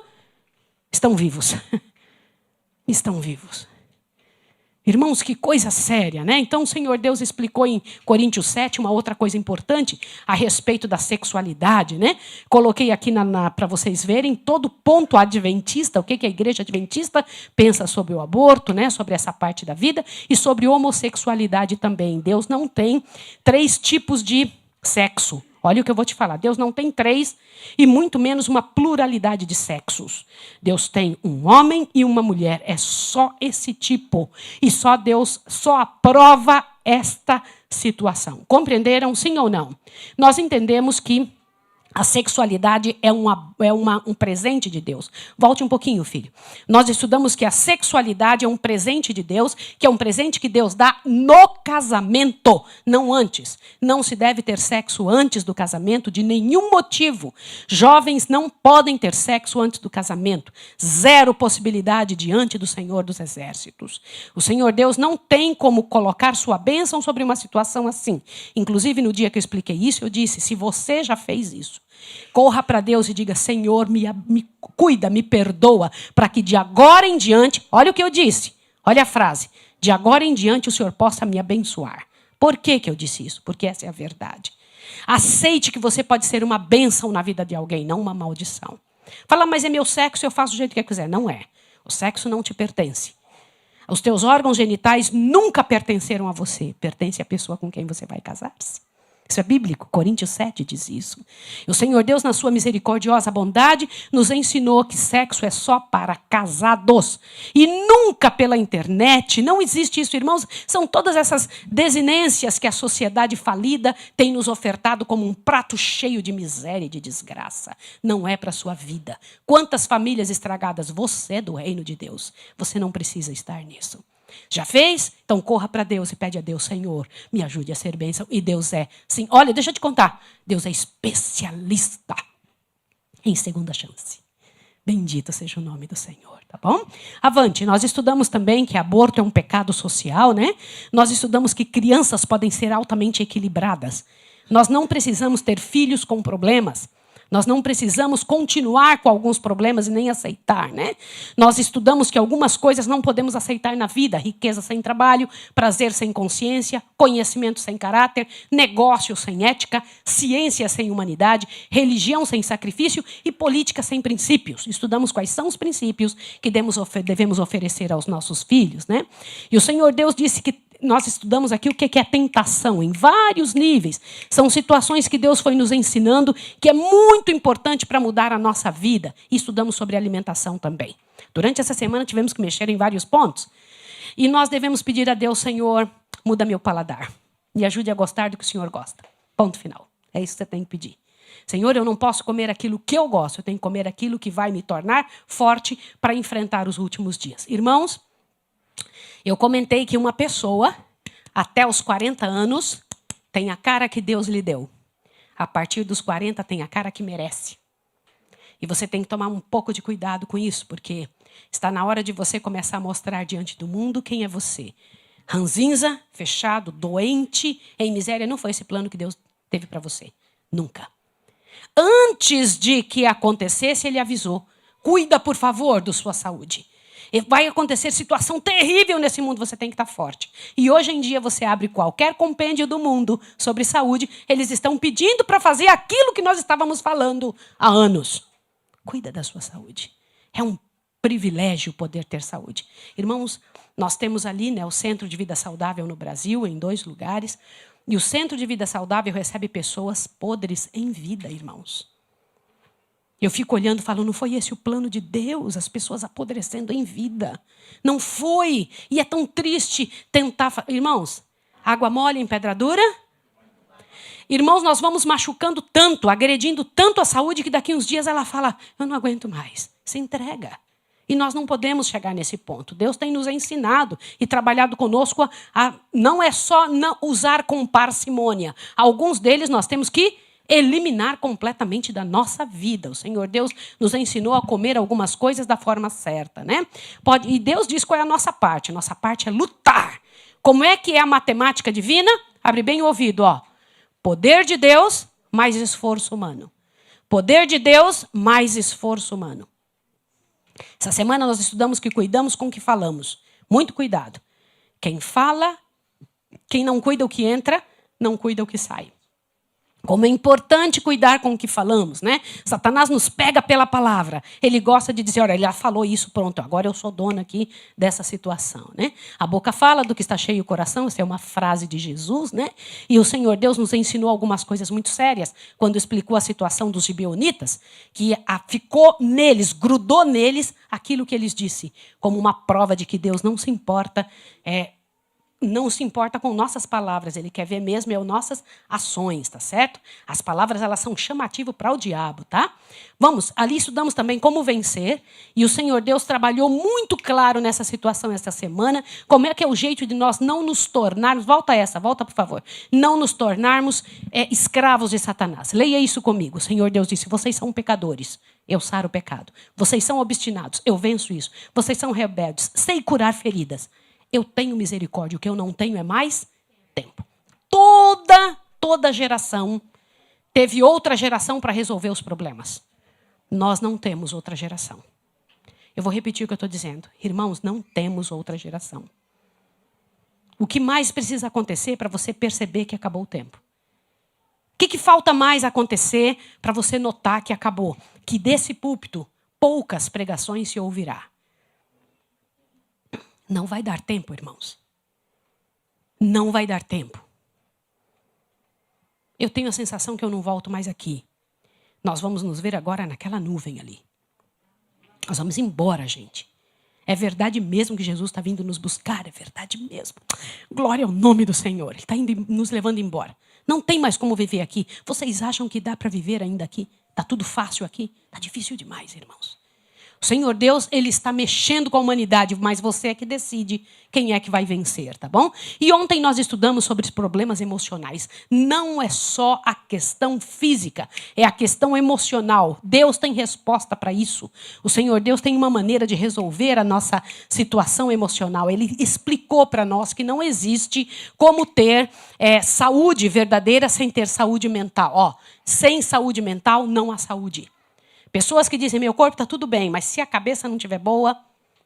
estão vivos. Estão vivos. Irmãos, que coisa séria, né? Então o Senhor Deus explicou em Coríntios 7 uma outra coisa importante a respeito da sexualidade, né? Coloquei aqui para vocês verem todo ponto adventista, o que a igreja adventista pensa sobre o aborto, né? Sobre essa parte da vida e sobre homossexualidade também. Deus não tem 3 tipos de sexo. Olha o que eu vou te falar. Deus não tem 3 e muito menos uma pluralidade de sexos. Deus tem um homem e uma mulher. É só esse tipo. E só Deus só aprova esta situação. Compreenderam, sim ou não? Nós entendemos que a sexualidade é um presente de Deus. Volte um pouquinho, filho. Nós estudamos que a sexualidade é um presente de Deus, que é um presente que Deus dá no casamento, não antes. Não se deve ter sexo antes do casamento de nenhum motivo. Jovens não podem ter sexo antes do casamento. 0 possibilidade diante do Senhor dos Exércitos. O Senhor Deus não tem como colocar sua bênção sobre uma situação assim. Inclusive, no dia que eu expliquei isso, eu disse, se você já fez isso, corra para Deus e diga, Senhor, me cuida, me perdoa, para que de agora em diante, olha o que eu disse, olha a frase, de agora em diante o Senhor possa me abençoar. Por que eu disse isso? Porque essa é a verdade. Aceite que você pode ser uma bênção na vida de alguém, não uma maldição. Fala, mas é meu sexo, eu faço do jeito que eu quiser. Não é. O sexo não te pertence. Os teus órgãos genitais nunca pertenceram a você. Pertence à pessoa com quem você vai casar-se. Isso é bíblico, Coríntios 7 diz isso. E o Senhor Deus, na sua misericordiosa bondade, nos ensinou que sexo é só para casados. E nunca pela internet, não existe isso, irmãos. São todas essas desinências que a sociedade falida tem nos ofertado como um prato cheio de miséria e de desgraça. Não é para a sua vida. Quantas famílias estragadas, você é do reino de Deus. Você não precisa estar nisso. Já fez? Então corra para Deus e pede a Deus, Senhor, me ajude a ser bênção. E Deus é, sim, olha, deixa eu te contar. Deus é especialista em segunda chance. Bendito seja o nome do Senhor, tá bom? Avante, nós estudamos também que aborto é um pecado social, né? Nós estudamos que crianças podem ser altamente equilibradas. Nós não precisamos ter filhos com problemas. Nós não precisamos continuar com alguns problemas e nem aceitar, né? Nós estudamos que algumas coisas não podemos aceitar na vida. Riqueza sem trabalho, prazer sem consciência, conhecimento sem caráter, negócio sem ética, ciência sem humanidade, religião sem sacrifício e política sem princípios. Estudamos quais são os princípios que devemos oferecer aos nossos filhos, né? E o Senhor Deus disse que nós estudamos aqui o que é a tentação, em vários níveis. São situações que Deus foi nos ensinando, que é muito importante para mudar a nossa vida. E estudamos sobre alimentação também. Durante essa semana tivemos que mexer em vários pontos. E nós devemos pedir a Deus, Senhor, muda meu paladar. Me ajude a gostar do que o Senhor gosta. Ponto final. É isso que você tem que pedir. Senhor, eu não posso comer aquilo que eu gosto. Eu tenho que comer aquilo que vai me tornar forte para enfrentar os últimos dias. Irmãos, eu comentei que uma pessoa, até os 40 anos, tem a cara que Deus lhe deu. A partir dos 40, tem a cara que merece. E você tem que tomar um pouco de cuidado com isso, porque está na hora de você começar a mostrar diante do mundo quem é você. Ranzinza, fechado, doente, em miséria, não foi esse plano que Deus teve para você. Nunca. Antes de que acontecesse, ele avisou. Cuida, por favor, da sua saúde. Vai acontecer situação terrível nesse mundo, você tem que estar forte. E hoje em dia você abre qualquer compêndio do mundo sobre saúde, eles estão pedindo para fazer aquilo que nós estávamos falando há anos. Cuida da sua saúde. É um privilégio poder ter saúde. Irmãos, nós temos ali, né, o Centro de Vida Saudável no Brasil, em 2 lugares. E o Centro de Vida Saudável recebe pessoas podres em vida, irmãos. Eu fico olhando e falo, não foi esse o plano de Deus? As pessoas apodrecendo em vida. Não foi. E é tão triste tentar... Irmãos, água mole em pedra dura? Irmãos, nós vamos machucando tanto, agredindo tanto a saúde, que daqui uns dias ela fala, eu não aguento mais. Se entrega. E nós não podemos chegar nesse ponto. Deus tem nos ensinado e trabalhado conosco a não é só não usar com parcimônia. Alguns deles nós temos que eliminar completamente da nossa vida. O Senhor Deus nos ensinou a comer algumas coisas da forma certa, né? E Deus diz qual é a nossa parte. A nossa parte é lutar. Como é que é a matemática divina? Abre bem o ouvido, ó. Poder de Deus mais esforço humano. Poder de Deus mais esforço humano. Essa semana nós estudamos que cuidamos com o que falamos. Muito cuidado. Quem fala, quem não cuida o que entra, não cuida o que sai. Como é importante cuidar com o que falamos, né? Satanás nos pega pela palavra. Ele gosta de dizer, olha, ele já falou isso, pronto, agora eu sou dona aqui dessa situação, né? A boca fala do que está cheio o coração, essa é uma frase de Jesus, né? E o Senhor Deus nos ensinou algumas coisas muito sérias quando explicou a situação dos gibeonitas, que ficou neles, grudou neles aquilo que eles disse, como uma prova de que Deus não se importa, não se importa com nossas palavras, ele quer ver mesmo nossas ações, tá certo? As palavras, elas são chamativas para o diabo, tá? Vamos, ali estudamos também como vencer, e o Senhor Deus trabalhou muito claro nessa situação esta semana, como é que é o jeito de nós não nos tornarmos, volta por favor, não nos tornarmos escravos de Satanás. Leia isso comigo. O Senhor Deus disse, vocês são pecadores, eu saro o pecado. Vocês são obstinados, eu venço isso. Vocês são rebeldes, sei curar feridas. Eu tenho misericórdia, o que eu não tenho é mais tempo. Toda geração teve outra geração para resolver os problemas. Nós não temos outra geração. Eu vou repetir o que eu estou dizendo. Irmãos, não temos outra geração. O que mais precisa acontecer para você perceber que acabou o tempo? O que falta mais acontecer para você notar que acabou? Que desse púlpito, poucas pregações se ouvirá. Não vai dar tempo, irmãos. Não vai dar tempo. Eu tenho a sensação que eu não volto mais aqui. Nós vamos nos ver agora naquela nuvem ali. Nós vamos embora, gente. É verdade mesmo que Jesus está vindo nos buscar. É verdade mesmo. Glória ao nome do Senhor. Ele está nos levando embora. Não tem mais como viver aqui. Vocês acham que dá para viver ainda aqui? Está tudo fácil aqui? Está difícil demais, irmãos. O Senhor Deus, ele está mexendo com a humanidade, mas você é que decide quem é que vai vencer, tá bom? E ontem nós estudamos sobre os problemas emocionais. Não é só a questão física, é a questão emocional. Deus tem resposta para isso. O Senhor Deus tem uma maneira de resolver a nossa situação emocional. Ele explicou para nós que não existe como ter saúde verdadeira sem ter saúde mental. Sem saúde mental, não há saúde. Pessoas que dizem, meu corpo está tudo bem, mas se a cabeça não estiver boa,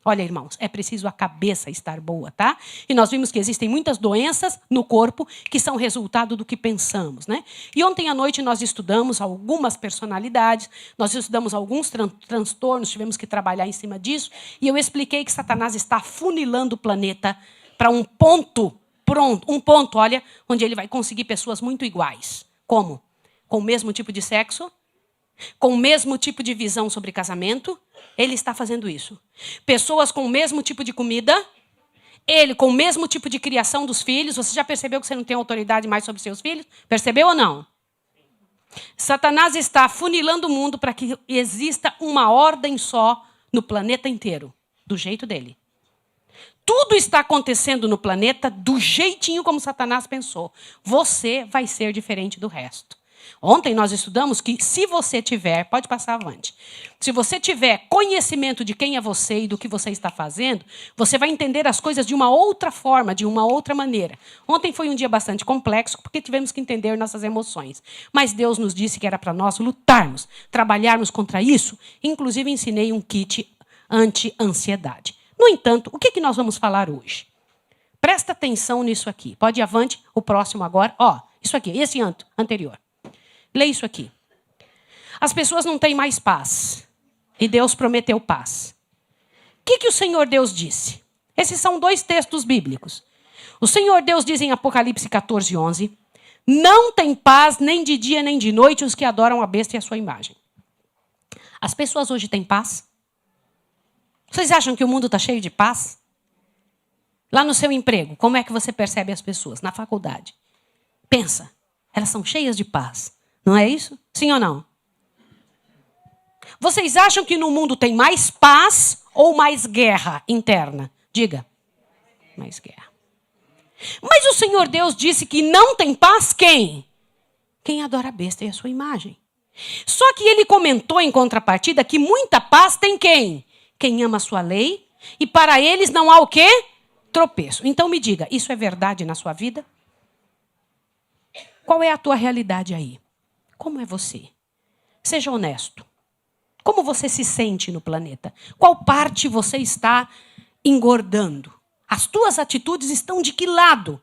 olha, irmãos, é preciso a cabeça estar boa, tá? E nós vimos que existem muitas doenças no corpo que são resultado do que pensamos, né? E ontem à noite nós estudamos algumas personalidades, nós estudamos alguns transtornos, tivemos que trabalhar em cima disso, e eu expliquei que Satanás está afunilando o planeta para um ponto, olha, onde ele vai conseguir pessoas muito iguais. Como? Com o mesmo tipo de sexo, com o mesmo tipo de visão sobre casamento, ele está fazendo isso. Pessoas com o mesmo tipo de comida, ele com o mesmo tipo de criação dos filhos. Você já percebeu que você não tem autoridade mais sobre seus filhos? Percebeu ou não? Satanás está afunilando o mundo para que exista uma ordem só no planeta inteiro, do jeito dele. Tudo está acontecendo no planeta do jeitinho como Satanás pensou. Você vai ser diferente do resto. Ontem nós estudamos que se você tiver, pode passar avante, se você tiver conhecimento de quem é você e do que você está fazendo, você vai entender as coisas de uma outra forma, de uma outra maneira. Ontem foi um dia bastante complexo, porque tivemos que entender nossas emoções. Mas Deus nos disse que era para nós lutarmos, trabalharmos contra isso. Inclusive ensinei um kit anti-ansiedade. No entanto, o que nós vamos falar hoje? Presta atenção nisso aqui. Pode ir avante, o próximo agora. Isso aqui, esse anterior. Lê isso aqui. As pessoas não têm mais paz. E Deus prometeu paz. O que o Senhor Deus disse? Esses são 2 textos bíblicos. O Senhor Deus diz em Apocalipse 14:11, não tem paz nem de dia nem de noite os que adoram a besta e a sua imagem. As pessoas hoje têm paz? Vocês acham que o mundo está cheio de paz? Lá no seu emprego, como é que você percebe as pessoas? Na faculdade. Pensa, elas são cheias de paz. Não é isso? Sim ou não? Vocês acham que no mundo tem mais paz ou mais guerra interna? Diga. Mais guerra. Mas o Senhor Deus disse que não tem paz quem? Quem adora a besta e a sua imagem. Só que ele comentou em contrapartida que muita paz tem quem? Quem ama a sua lei e para eles não há o quê? Tropeço. Então me diga, isso é verdade na sua vida? Qual é a tua realidade aí? Como é você? Seja honesto. Como você se sente no planeta? Qual parte você está engordando? As tuas atitudes estão de que lado?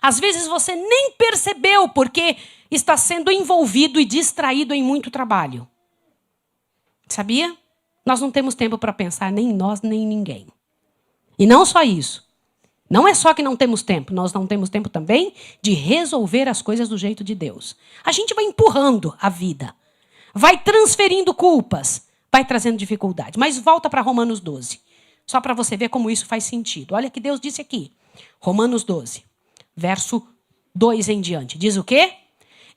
Às vezes você nem percebeu porque está sendo envolvido e distraído em muito trabalho. Sabia? Nós não temos tempo para pensar nem em nós, nem em ninguém. E não só isso. Não é só que não temos tempo, nós não temos tempo também de resolver as coisas do jeito de Deus. A gente vai empurrando a vida, vai transferindo culpas, vai trazendo dificuldade. Mas volta para Romanos 12, só para você ver como isso faz sentido. Olha o que Deus disse aqui, Romanos 12, verso 2 em diante. Diz o quê?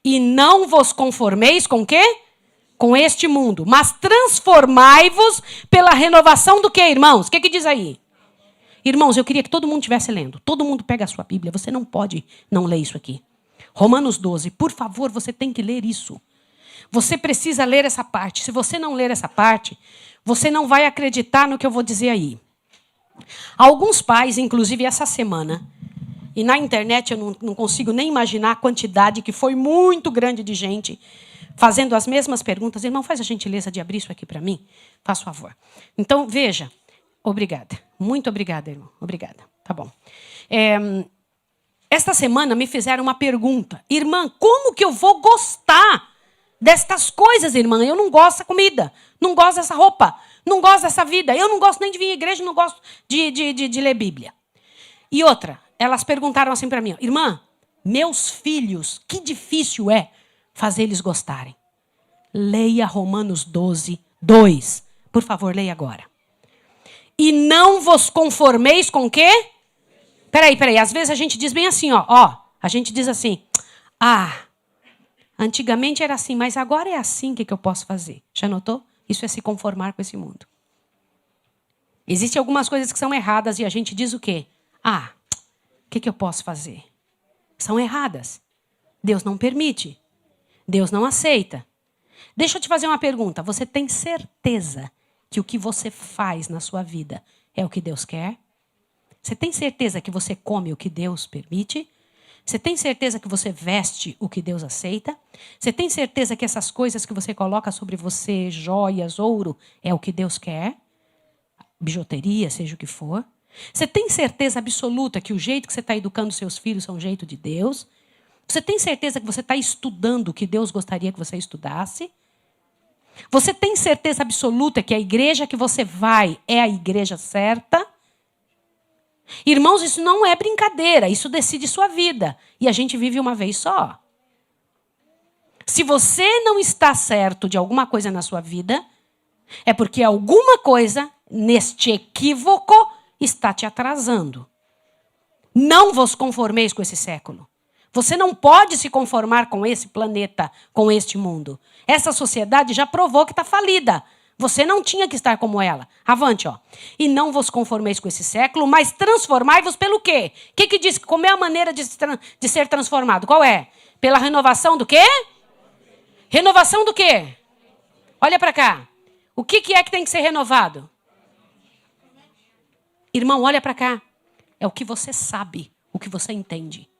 E não vos conformeis com o quê? Com este mundo, mas transformai-vos pela renovação do quê, irmãos? O que diz aí? Irmãos, eu queria que todo mundo estivesse lendo. Todo mundo pega a sua Bíblia. Você não pode não ler isso aqui. Romanos 12, por favor, você tem que ler isso. Você precisa ler essa parte. Se você não ler essa parte, você não vai acreditar no que eu vou dizer aí. Alguns pais, inclusive essa semana, e na internet eu não consigo nem imaginar a quantidade que foi muito grande de gente fazendo as mesmas perguntas. Irmão, faz a gentileza de abrir isso aqui para mim? Faz favor. Então, veja. Obrigada. Muito obrigada, irmão. Obrigada. Tá bom. Esta semana me fizeram uma pergunta. Irmã, como que eu vou gostar destas coisas, irmã? Eu não gosto dessa comida. Não gosto dessa roupa. Não gosto dessa vida. Eu não gosto nem de vir à igreja. Não gosto de ler Bíblia. E outra, elas perguntaram assim para mim. Irmã, meus filhos, que difícil é fazer eles gostarem. Leia Romanos 12, 2. Por favor, leia agora. E não vos conformeis com o quê? Peraí. Às vezes a gente diz bem assim, ó. A gente diz assim, antigamente era assim, mas agora é assim, o que eu posso fazer? Já notou? Isso é se conformar com esse mundo. Existem algumas coisas que são erradas e a gente diz o quê? O que eu posso fazer? São erradas. Deus não permite. Deus não aceita. Deixa eu te fazer uma pergunta. Você tem certeza que o que você faz na sua vida é o que Deus quer? Você tem certeza que você come o que Deus permite? Você tem certeza que você veste o que Deus aceita? Você tem certeza que essas coisas que você coloca sobre você, joias, ouro, é o que Deus quer? Bijuteria, seja o que for. Você tem certeza absoluta que o jeito que você está educando seus filhos é um jeito de Deus? Você tem certeza que você está estudando o que Deus gostaria que você estudasse? Você tem certeza absoluta que a igreja que você vai é a igreja certa? Irmãos, isso não é brincadeira, isso decide sua vida. E a gente vive uma vez só. Se você não está certo de alguma coisa na sua vida, é porque alguma coisa neste equívoco está te atrasando. Não vos conformeis com esse século. Você não pode se conformar com esse planeta, com este mundo. Essa sociedade já provou que está falida. Você não tinha que estar como ela. Avante, ó. E não vos conformeis com esse século, mas transformai-vos pelo quê? O que diz? Como é a maneira de ser transformado? Qual é? Pela renovação do quê? Renovação do quê? Olha para cá. O que é que tem que ser renovado? Irmão, olha para cá. É o que você sabe, o que você entende.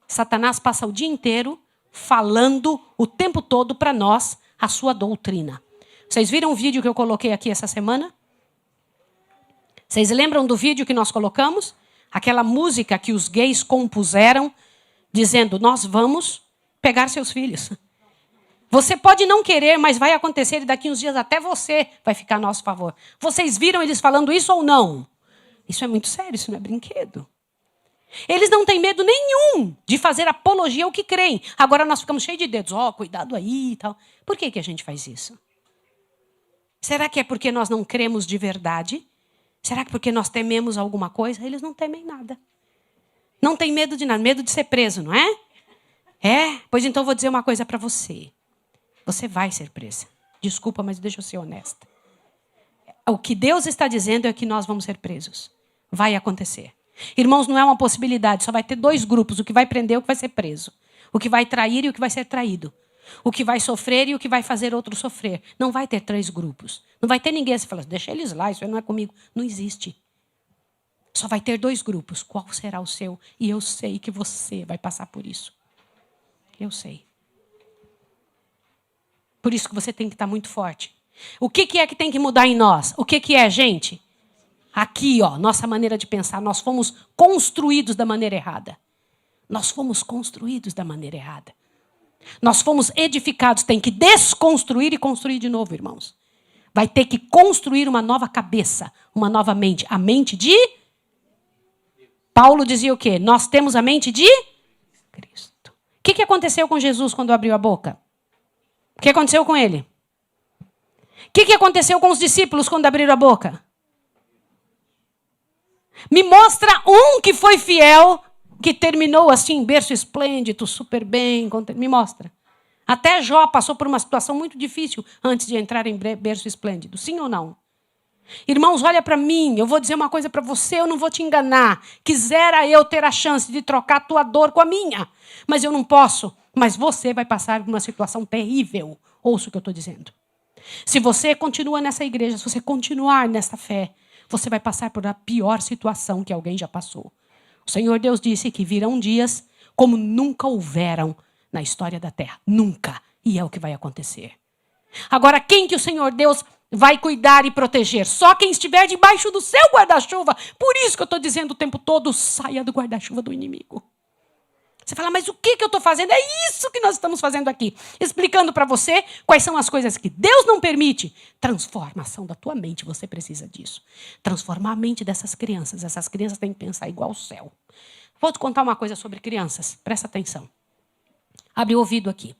Satanás passa o dia inteiro falando o tempo todo para nós a sua doutrina. Vocês viram o vídeo que eu coloquei aqui essa semana? Vocês lembram do vídeo que nós colocamos? Aquela música que os gays compuseram, dizendo, nós vamos pegar seus filhos. Você pode não querer, mas vai acontecer e daqui uns dias até você vai ficar a nosso favor. Vocês viram eles falando isso ou não? Isso é muito sério, isso não é brinquedo. Eles não têm medo nenhum de fazer apologia ao que creem. Agora nós ficamos cheios de dedos. Cuidado aí e tal. Por que a gente faz isso? Será que é porque nós não cremos de verdade? Será que porque nós tememos alguma coisa? Eles não temem nada. Não tem medo de nada. Medo de ser preso, não é? Pois então eu vou dizer uma coisa para você. Você vai ser presa. Desculpa, mas deixa eu ser honesta. O que Deus está dizendo é que nós vamos ser presos. Vai acontecer. Irmãos, não é uma possibilidade. Só vai ter 2 grupos. O que vai prender e o que vai ser preso. O que vai trair e o que vai ser traído. O que vai sofrer e o que vai fazer outro sofrer. Não vai ter 3 grupos. Não vai ter ninguém que fala, deixa eles lá, isso não é comigo. Não existe. Só vai ter 2 grupos. Qual será o seu? E eu sei que você vai passar por isso. Eu sei. Por isso que você tem que estar muito forte. O que é que tem que mudar em nós? O que é, gente? Aqui, ó, nossa maneira de pensar, nós fomos construídos da maneira errada. Nós fomos construídos da maneira errada. Nós fomos edificados, tem que desconstruir e construir de novo, irmãos. Vai ter que construir uma nova cabeça, uma nova mente. A mente de... Paulo dizia o quê? Nós temos a mente de Cristo. O que aconteceu com Jesus quando abriu a boca? O que aconteceu com ele? O que aconteceu com os discípulos quando abriram a boca? Me mostra um que foi fiel, que terminou assim, em berço esplêndido, super bem. Me mostra. Até Jó passou por uma situação muito difícil antes de entrar em berço esplêndido. Sim ou não? Irmãos, olha para mim. Eu vou dizer uma coisa para você, eu não vou te enganar. Quisera eu ter a chance de trocar a tua dor com a minha. Mas eu não posso. Mas você vai passar por uma situação terrível. Ouça o que eu estou dizendo. Se você continua nessa igreja, se você continuar nessa fé, você vai passar por a pior situação que alguém já passou. O Senhor Deus disse que virão dias como nunca houveram na história da terra. Nunca. E é o que vai acontecer. Agora, quem que o Senhor Deus vai cuidar e proteger? Só quem estiver debaixo do seu guarda-chuva. Por isso que eu estou dizendo o tempo todo, saia do guarda-chuva do inimigo. Você fala, mas o que eu estou fazendo? É isso que nós estamos fazendo aqui. Explicando para você quais são as coisas que Deus não permite. Transformação da tua mente, você precisa disso. Transformar a mente dessas crianças. Essas crianças têm que pensar igual ao céu. Vou te contar uma coisa sobre crianças. Presta atenção. Abre o ouvido aqui.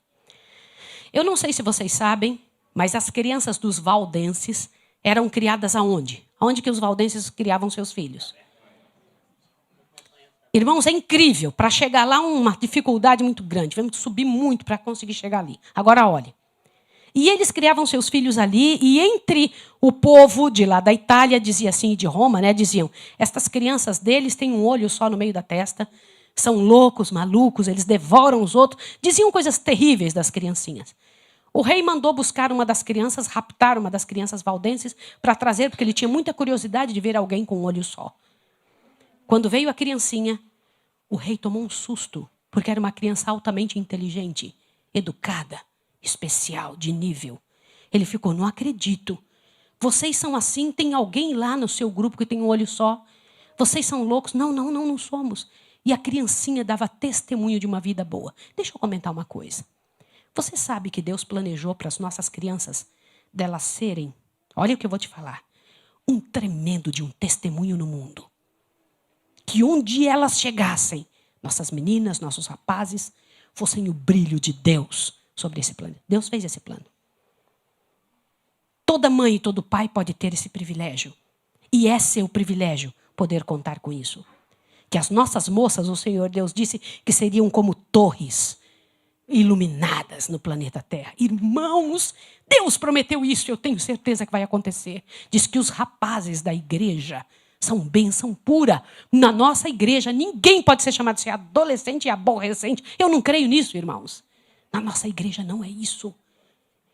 Eu não sei se vocês sabem, mas as crianças dos valdenses eram criadas aonde? Aonde que os valdenses criavam seus filhos? Irmãos, é incrível. Para chegar lá, uma dificuldade muito grande. Tivemos que subir muito para conseguir chegar ali. Agora, olhe. E eles criavam seus filhos ali, e entre o povo de lá da Itália, dizia assim, de Roma, né, diziam, estas crianças deles têm um olho só no meio da testa, são loucos, malucos, eles devoram os outros. Diziam coisas terríveis das criancinhas. O rei mandou buscar uma das crianças, raptar uma das crianças valdenses, para trazer, porque ele tinha muita curiosidade de ver alguém com um olho só. Quando veio a criancinha, o rei tomou um susto, porque era uma criança altamente inteligente, educada, especial, de nível. Ele ficou, não acredito. Vocês são assim? Tem alguém lá no seu grupo que tem um olho só? Vocês são loucos? Não somos. E a criancinha dava testemunho de uma vida boa. Deixa eu comentar uma coisa. Você sabe que Deus planejou para as nossas crianças delas serem, olha o que eu vou te falar, um tremendo de um testemunho no mundo. Que onde elas chegassem, nossas meninas, nossos rapazes, fossem o brilho de Deus sobre esse plano. Deus fez esse plano. Toda mãe e todo pai pode ter esse privilégio. E é seu privilégio poder contar com isso. Que as nossas moças, o Senhor Deus disse que seriam como torres iluminadas no planeta Terra. Irmãos, Deus prometeu isso e eu tenho certeza que vai acontecer. Diz que os rapazes da igreja são bênção pura. Na nossa igreja, ninguém pode ser chamado de ser adolescente e aborrecente. Eu não creio nisso, irmãos. Na nossa igreja não é isso.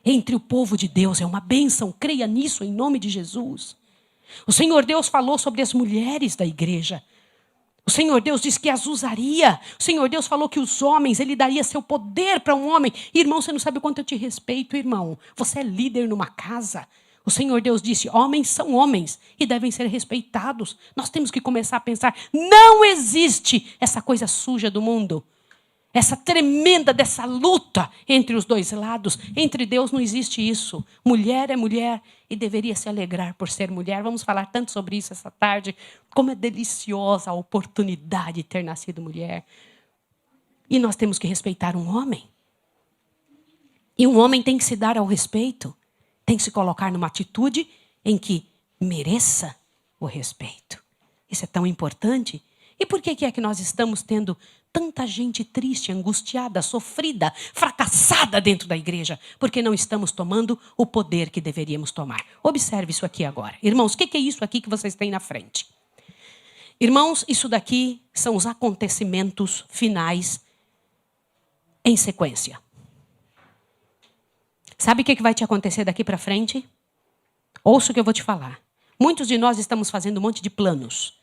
Entre o povo de Deus é uma bênção. Creia nisso em nome de Jesus. O Senhor Deus falou sobre as mulheres da igreja. O Senhor Deus disse que as usaria. O Senhor Deus falou que os homens, Ele daria seu poder para um homem. Irmão, você não sabe o quanto eu te respeito, irmão. Você é líder numa casa. O Senhor Deus disse, homens são homens e devem ser respeitados. Nós temos que começar a pensar, não existe essa coisa suja do mundo. Essa tremenda dessa luta entre os dois lados. Entre Deus não existe isso. Mulher é mulher e deveria se alegrar por ser mulher. Vamos falar tanto sobre isso essa tarde. Como é deliciosa a oportunidade de ter nascido mulher. E nós temos que respeitar um homem. E um homem tem que se dar ao respeito. Tem que se colocar numa atitude em que mereça o respeito. Isso é tão importante. E por que é que nós estamos tendo tanta gente triste, angustiada, sofrida, fracassada dentro da igreja? Porque não estamos tomando o poder que deveríamos tomar. Observe isso aqui agora. Irmãos, o que é isso aqui que vocês têm na frente? Irmãos, isso daqui são os acontecimentos finais em sequência. Sabe o que vai te acontecer daqui para frente? Ouça o que eu vou te falar. Muitos de nós estamos fazendo um monte de planos.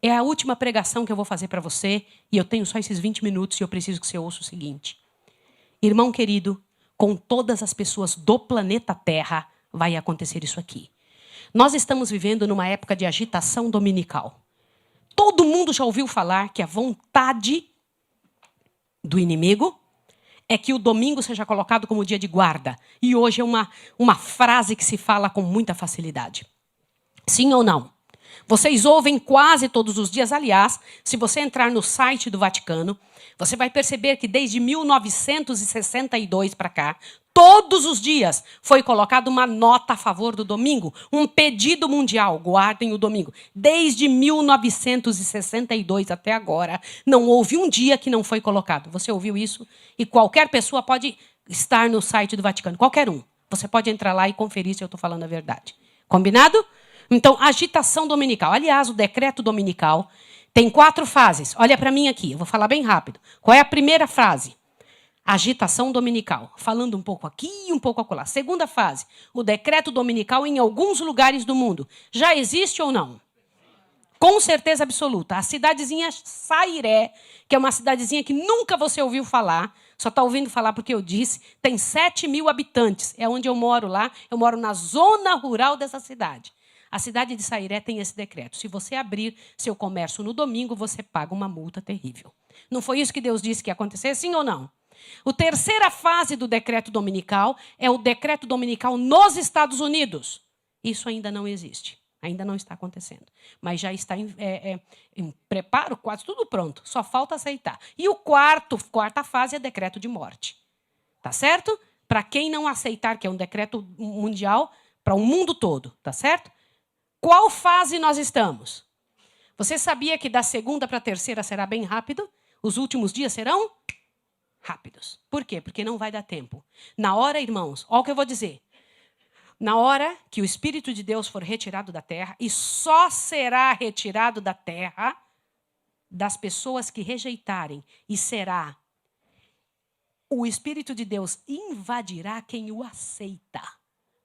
É a última pregação que eu vou fazer para você e eu tenho só esses 20 minutos e eu preciso que você ouça o seguinte. Irmão querido, com todas as pessoas do planeta Terra vai acontecer isso aqui. Nós estamos vivendo numa época de agitação dominical. Todo mundo já ouviu falar que a vontade do inimigo é que o domingo seja colocado como dia de guarda. E hoje é uma frase que se fala com muita facilidade. Sim ou não? Vocês ouvem quase todos os dias. Aliás, se você entrar no site do Vaticano, você vai perceber que desde 1962 para cá, todos os dias foi colocada uma nota a favor do domingo, um pedido mundial, guardem o domingo. Desde 1962 até agora, não houve um dia que não foi colocado. Você ouviu isso? E qualquer pessoa pode estar no site do Vaticano, qualquer um. Você pode entrar lá e conferir se eu estou falando a verdade. Combinado? Então, agitação dominical. Aliás, o decreto dominical tem 4 fases. Olha para mim aqui, eu vou falar bem rápido. Qual é a primeira fase? Agitação dominical. Falando um pouco aqui e um pouco acolá. Segunda fase, o decreto dominical em alguns lugares do mundo. Já existe ou não? Com certeza absoluta. A cidadezinha Sairé, que é uma cidadezinha que nunca você ouviu falar, só está ouvindo falar porque eu disse, tem 7.000 habitantes. É onde eu moro lá. Eu moro na zona rural dessa cidade. A cidade de Sairé tem esse decreto. Se você abrir seu comércio no domingo, você paga uma multa terrível. Não foi isso que Deus disse que ia acontecer, sim ou não? A terceira fase do decreto dominical é o decreto dominical nos Estados Unidos. Isso ainda não existe. Ainda não está acontecendo. Mas já está em preparo, quase tudo pronto. Só falta aceitar. E a quarta fase é decreto de morte. Tá certo? Para quem não aceitar, que é um decreto mundial, para o mundo todo. Tá certo? Qual fase nós estamos? Você sabia que da segunda para a terceira será bem rápido? Os últimos dias serão rápidos. Por quê? Porque não vai dar tempo. Na hora, irmãos, olha o que eu vou dizer. Na hora que o Espírito de Deus for retirado da terra, e só será retirado da terra das pessoas que rejeitarem, e será o Espírito de Deus invadirá quem o aceita.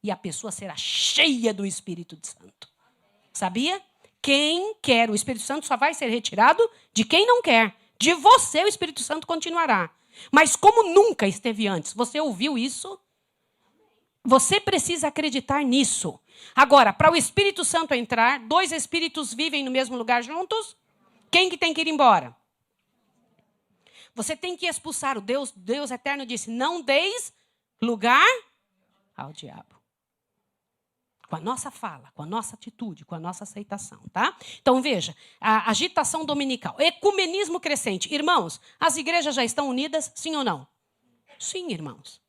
E a pessoa será cheia do Espírito Santo. Sabia? Quem quer o Espírito Santo só vai ser retirado de quem não quer. De você o Espírito Santo continuará. Mas como nunca esteve antes, você ouviu isso? Você precisa acreditar nisso. Agora, para o Espírito Santo entrar, 2 espíritos vivem no mesmo lugar juntos? Quem que tem que ir embora? Você tem que expulsar. O Deus eterno disse, não deis lugar ao diabo. Com a nossa fala, com a nossa atitude, com a nossa aceitação, tá? Então, veja, a agitação dominical, ecumenismo crescente. Irmãos, as igrejas já estão unidas, sim ou não? Sim, irmãos.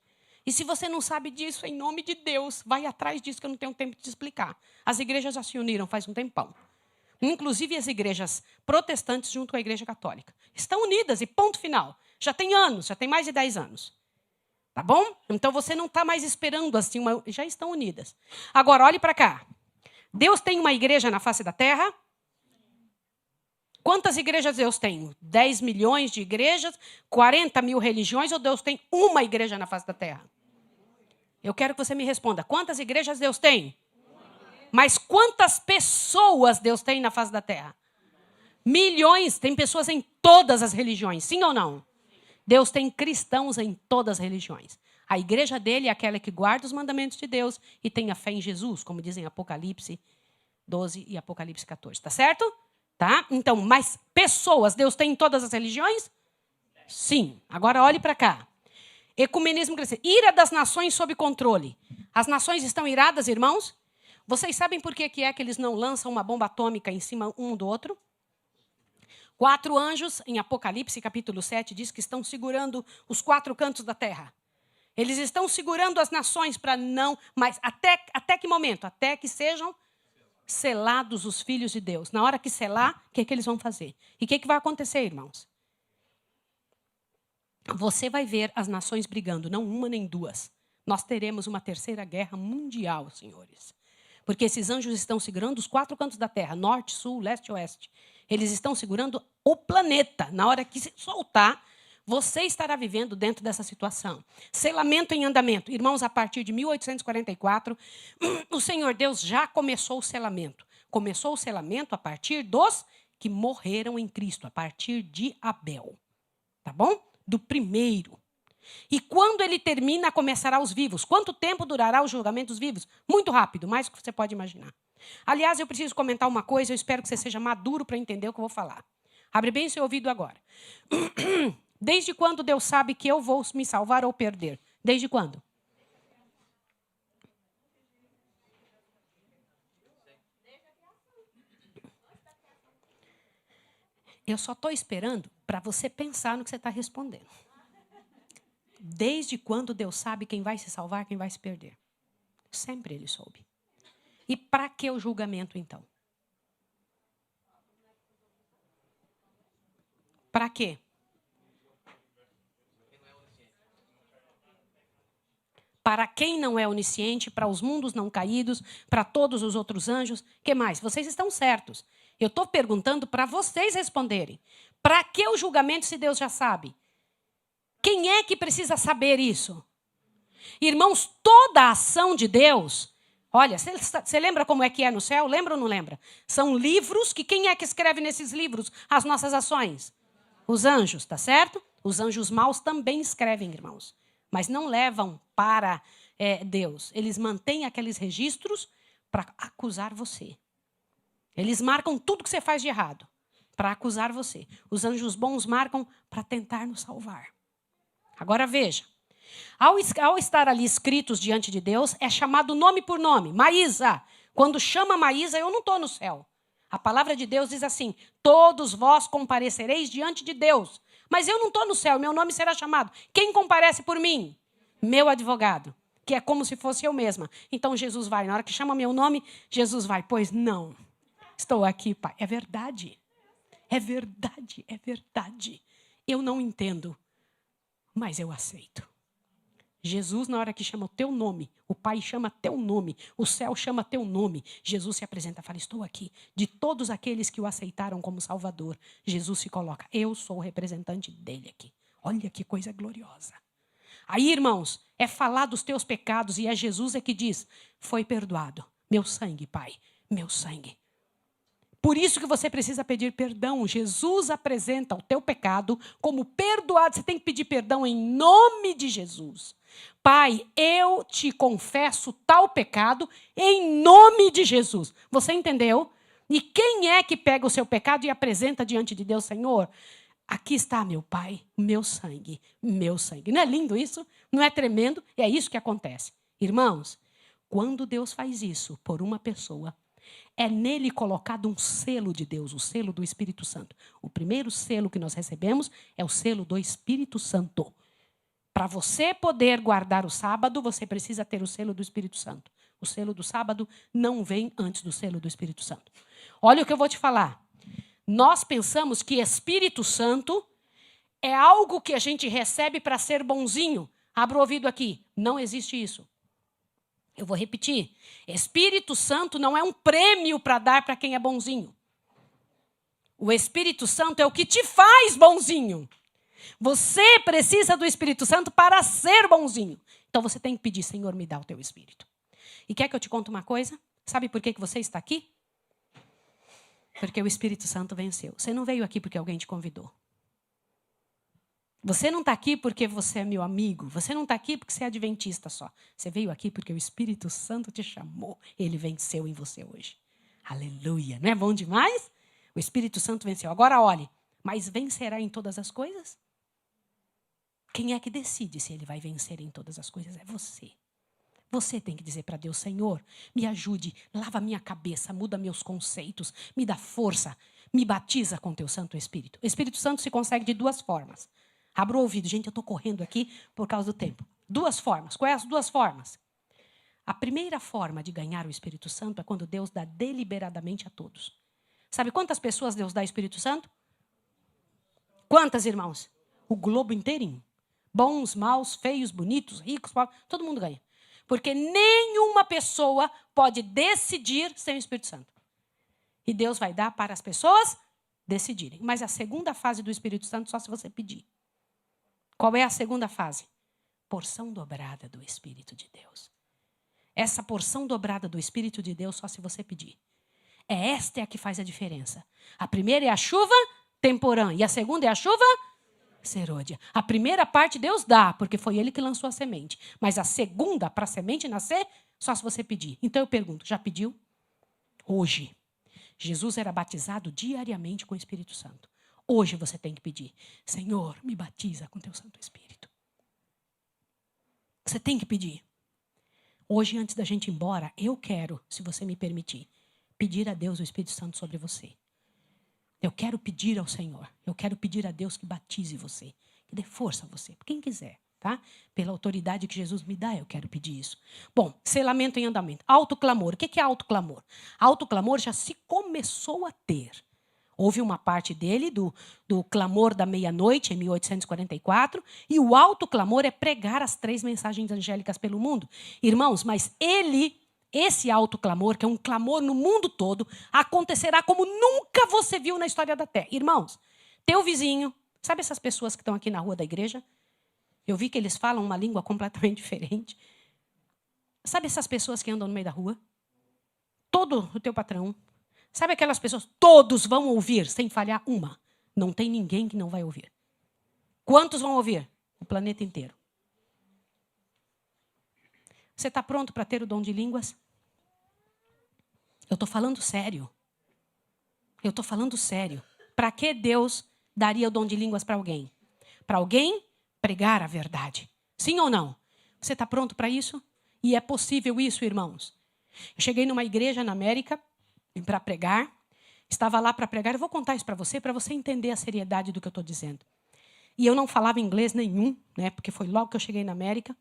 E se você não sabe disso, em nome de Deus, vai atrás disso que eu não tenho tempo de te explicar. As igrejas já se uniram faz um tempão. Inclusive as igrejas protestantes junto com a igreja católica. Estão unidas e ponto final. Já tem anos, já tem mais de 10 anos. Tá bom? Então você não está mais esperando assim, já estão unidas. Agora, olhe para cá. Deus tem uma igreja na face da terra? Quantas igrejas Deus tem? 10 milhões de igrejas? 40 mil religiões? Ou Deus tem uma igreja na face da terra? Eu quero que você me responda. Quantas igrejas Deus tem? Mas quantas pessoas Deus tem na face da terra? Milhões. Tem pessoas em todas as religiões. Sim ou não? Deus tem cristãos em todas as religiões. A igreja dele é aquela que guarda os mandamentos de Deus e tem a fé em Jesus, como dizem Apocalipse 12 e Apocalipse 14. Tá certo? Tá? Então, mas pessoas Deus tem em todas as religiões? Sim. Agora olhe para cá. Ecumenismo crescente. Ira das nações sob controle. As nações estão iradas, irmãos? Vocês sabem por que é que eles não lançam uma bomba atômica em cima um do outro? 4 anjos, em Apocalipse, capítulo 7, diz que estão segurando os 4 cantos da terra. Eles estão segurando as nações para não... Mas até que momento? Até que sejam selados os filhos de Deus. Na hora que selar, o que eles vão fazer? E o que vai acontecer, irmãos? Você vai ver as nações brigando, não uma nem duas. Nós teremos uma 3ª guerra mundial, senhores. Porque esses anjos estão segurando os 4 cantos da terra, norte, sul, leste e oeste. Eles estão segurando o planeta. Na hora que se soltar, você estará vivendo dentro dessa situação. Selamento em andamento. Irmãos, a partir de 1844, o Senhor Deus já começou o selamento. Começou o selamento a partir dos que morreram em Cristo, a partir de Abel. Tá bom? Do primeiro. E quando ele termina, começará os vivos. Quanto tempo durará o julgamento dos vivos? Muito rápido, mais do que você pode imaginar. Aliás, eu preciso comentar uma coisa, eu espero que você seja maduro para entender o que eu vou falar. Abre bem seu ouvido agora. Desde quando Deus sabe que eu vou me salvar ou perder? Desde quando? Eu só estou esperando para você pensar no que você está respondendo. Desde quando Deus sabe quem vai se salvar, quem vai se perder? Sempre Ele soube. E para que o julgamento, então? Para quê? Para quem não é onisciente, para os mundos não caídos, para todos os outros anjos. Que mais? Vocês estão certos. Eu estou perguntando para vocês responderem. Para que o julgamento se Deus já sabe? Quem é que precisa saber isso? Irmãos, toda a ação de Deus... Olha, você lembra como é que é no céu? Lembra ou não lembra? São livros que quem é que escreve nesses livros as nossas ações? Os anjos, tá certo? Os anjos maus também escrevem, irmãos. Mas não levam para Deus. Eles mantêm aqueles registros para acusar você. Eles marcam tudo que você faz de errado para acusar você. Os anjos bons marcam para tentar nos salvar. Agora veja. Ao estar ali escritos diante de Deus, é chamado nome por nome. Maísa. Quando chama Maísa, eu não estou no céu. A palavra de Deus diz assim, todos vós comparecereis diante de Deus. Mas eu não estou no céu, meu nome será chamado. Quem comparece por mim? Meu advogado, que é como se fosse eu mesma. Então Jesus vai, na hora que chama meu nome, Jesus vai. Pois não, estou aqui, Pai. É verdade, é verdade, é verdade. Eu não entendo, mas eu aceito. Jesus, na hora que chama o teu nome, o Pai chama teu nome, o céu chama teu nome, Jesus se apresenta e fala, estou aqui. De todos aqueles que o aceitaram como Salvador, Jesus se coloca, eu sou o representante dele aqui. Olha que coisa gloriosa. Aí, irmãos, é falar dos teus pecados e é Jesus que diz, foi perdoado. Meu sangue, Pai, meu sangue. Por isso que você precisa pedir perdão. Jesus apresenta o teu pecado como perdoado. Você tem que pedir perdão em nome de Jesus. Pai, eu te confesso tal pecado em nome de Jesus. Você entendeu? E quem é que pega o seu pecado e apresenta diante de Deus, Senhor? Aqui está, meu Pai, meu sangue, meu sangue. Não é lindo isso? Não é tremendo? É isso que acontece. Irmãos, quando Deus faz isso por uma pessoa, é nele colocado um selo de Deus, o selo do Espírito Santo. O primeiro selo que nós recebemos é o selo do Espírito Santo. Para você poder guardar o sábado, você precisa ter o selo do Espírito Santo. O selo do sábado não vem antes do selo do Espírito Santo. Olha o que eu vou te falar. Nós pensamos que Espírito Santo é algo que a gente recebe para ser bonzinho. Abra o ouvido aqui. Não existe isso. Eu vou repetir. Espírito Santo não é um prêmio para dar para quem é bonzinho. O Espírito Santo é o que te faz bonzinho. Você precisa do Espírito Santo para ser bonzinho. Então você tem que pedir, Senhor, me dá o teu Espírito. E quer que eu te conte uma coisa? Sabe por que você está aqui? Porque o Espírito Santo venceu. Você não veio aqui porque alguém te convidou. Você não está aqui porque você é meu amigo. Você não está aqui porque você é adventista só. Você veio aqui porque o Espírito Santo te chamou. Ele venceu em você hoje. Aleluia. Não é bom demais? O Espírito Santo venceu. Agora olhe. Mas vencerá em todas as coisas? Quem é que decide se ele vai vencer em todas as coisas? É você. Você tem que dizer para Deus, Senhor, me ajude, lava minha cabeça, muda meus conceitos, me dá força, me batiza com teu Santo Espírito. O Espírito Santo se consegue de duas formas. Abra o ouvido. Gente, eu estou correndo aqui por causa do tempo. Duas formas. Quais as duas formas? A primeira forma de ganhar o Espírito Santo é quando Deus dá deliberadamente a todos. Sabe quantas pessoas Deus dá o Espírito Santo? Quantas, irmãos? O globo inteirinho. Bons, maus, feios, bonitos, ricos, pobres, todo mundo ganha. Porque nenhuma pessoa pode decidir sem o Espírito Santo. E Deus vai dar para as pessoas decidirem. Mas a segunda fase do Espírito Santo só se você pedir. Qual é a segunda fase? Porção dobrada do Espírito de Deus. Essa porção dobrada do Espírito de Deus só se você pedir. Esta é a que faz a diferença. A primeira é a chuva temporã e a segunda é a chuva serôdia. A primeira parte Deus dá, porque foi Ele que lançou a semente. Mas a segunda, para a semente nascer, só se você pedir. Então eu pergunto, já pediu? Hoje, Jesus era batizado diariamente com o Espírito Santo. Hoje você tem que pedir: Senhor, me batiza com teu Santo Espírito. Você tem que pedir. Hoje, antes da gente ir embora, eu quero, se você me permitir, pedir a Deus o Espírito Santo sobre você. Eu quero pedir ao Senhor. Eu quero pedir a Deus que batize você, que dê força a você, quem quiser, tá? Pela autoridade que Jesus me dá, eu quero pedir isso. Bom, selamento em andamento. Autoclamor. O que é autoclamor? Autoclamor já se começou a ter. Houve uma parte dele, do clamor da meia-noite, em 1844, e o autoclamor é pregar as 3 mensagens angélicas pelo mundo. Irmãos, mas esse autoclamor, que é um clamor no mundo todo, acontecerá como nunca você viu na história da Terra. Irmãos, teu vizinho, sabe essas pessoas que estão aqui na rua da igreja? Eu vi que eles falam uma língua completamente diferente. Sabe essas pessoas que andam no meio da rua? Todo o teu patrão. Sabe aquelas pessoas? Todos vão ouvir, sem falhar uma. Não tem ninguém que não vai ouvir. Quantos vão ouvir? O planeta inteiro. Você está pronto para ter o dom de línguas? Eu estou falando sério. Eu estou falando sério. Para que Deus daria o dom de línguas para alguém? Para alguém pregar a verdade. Sim ou não? Você está pronto para isso? E é possível isso, irmãos. Eu cheguei numa igreja na América para pregar. Estava lá para pregar. Eu vou contar isso para você entender a seriedade do que eu estou dizendo. E eu não falava inglês nenhum, né, porque foi logo que eu cheguei na América.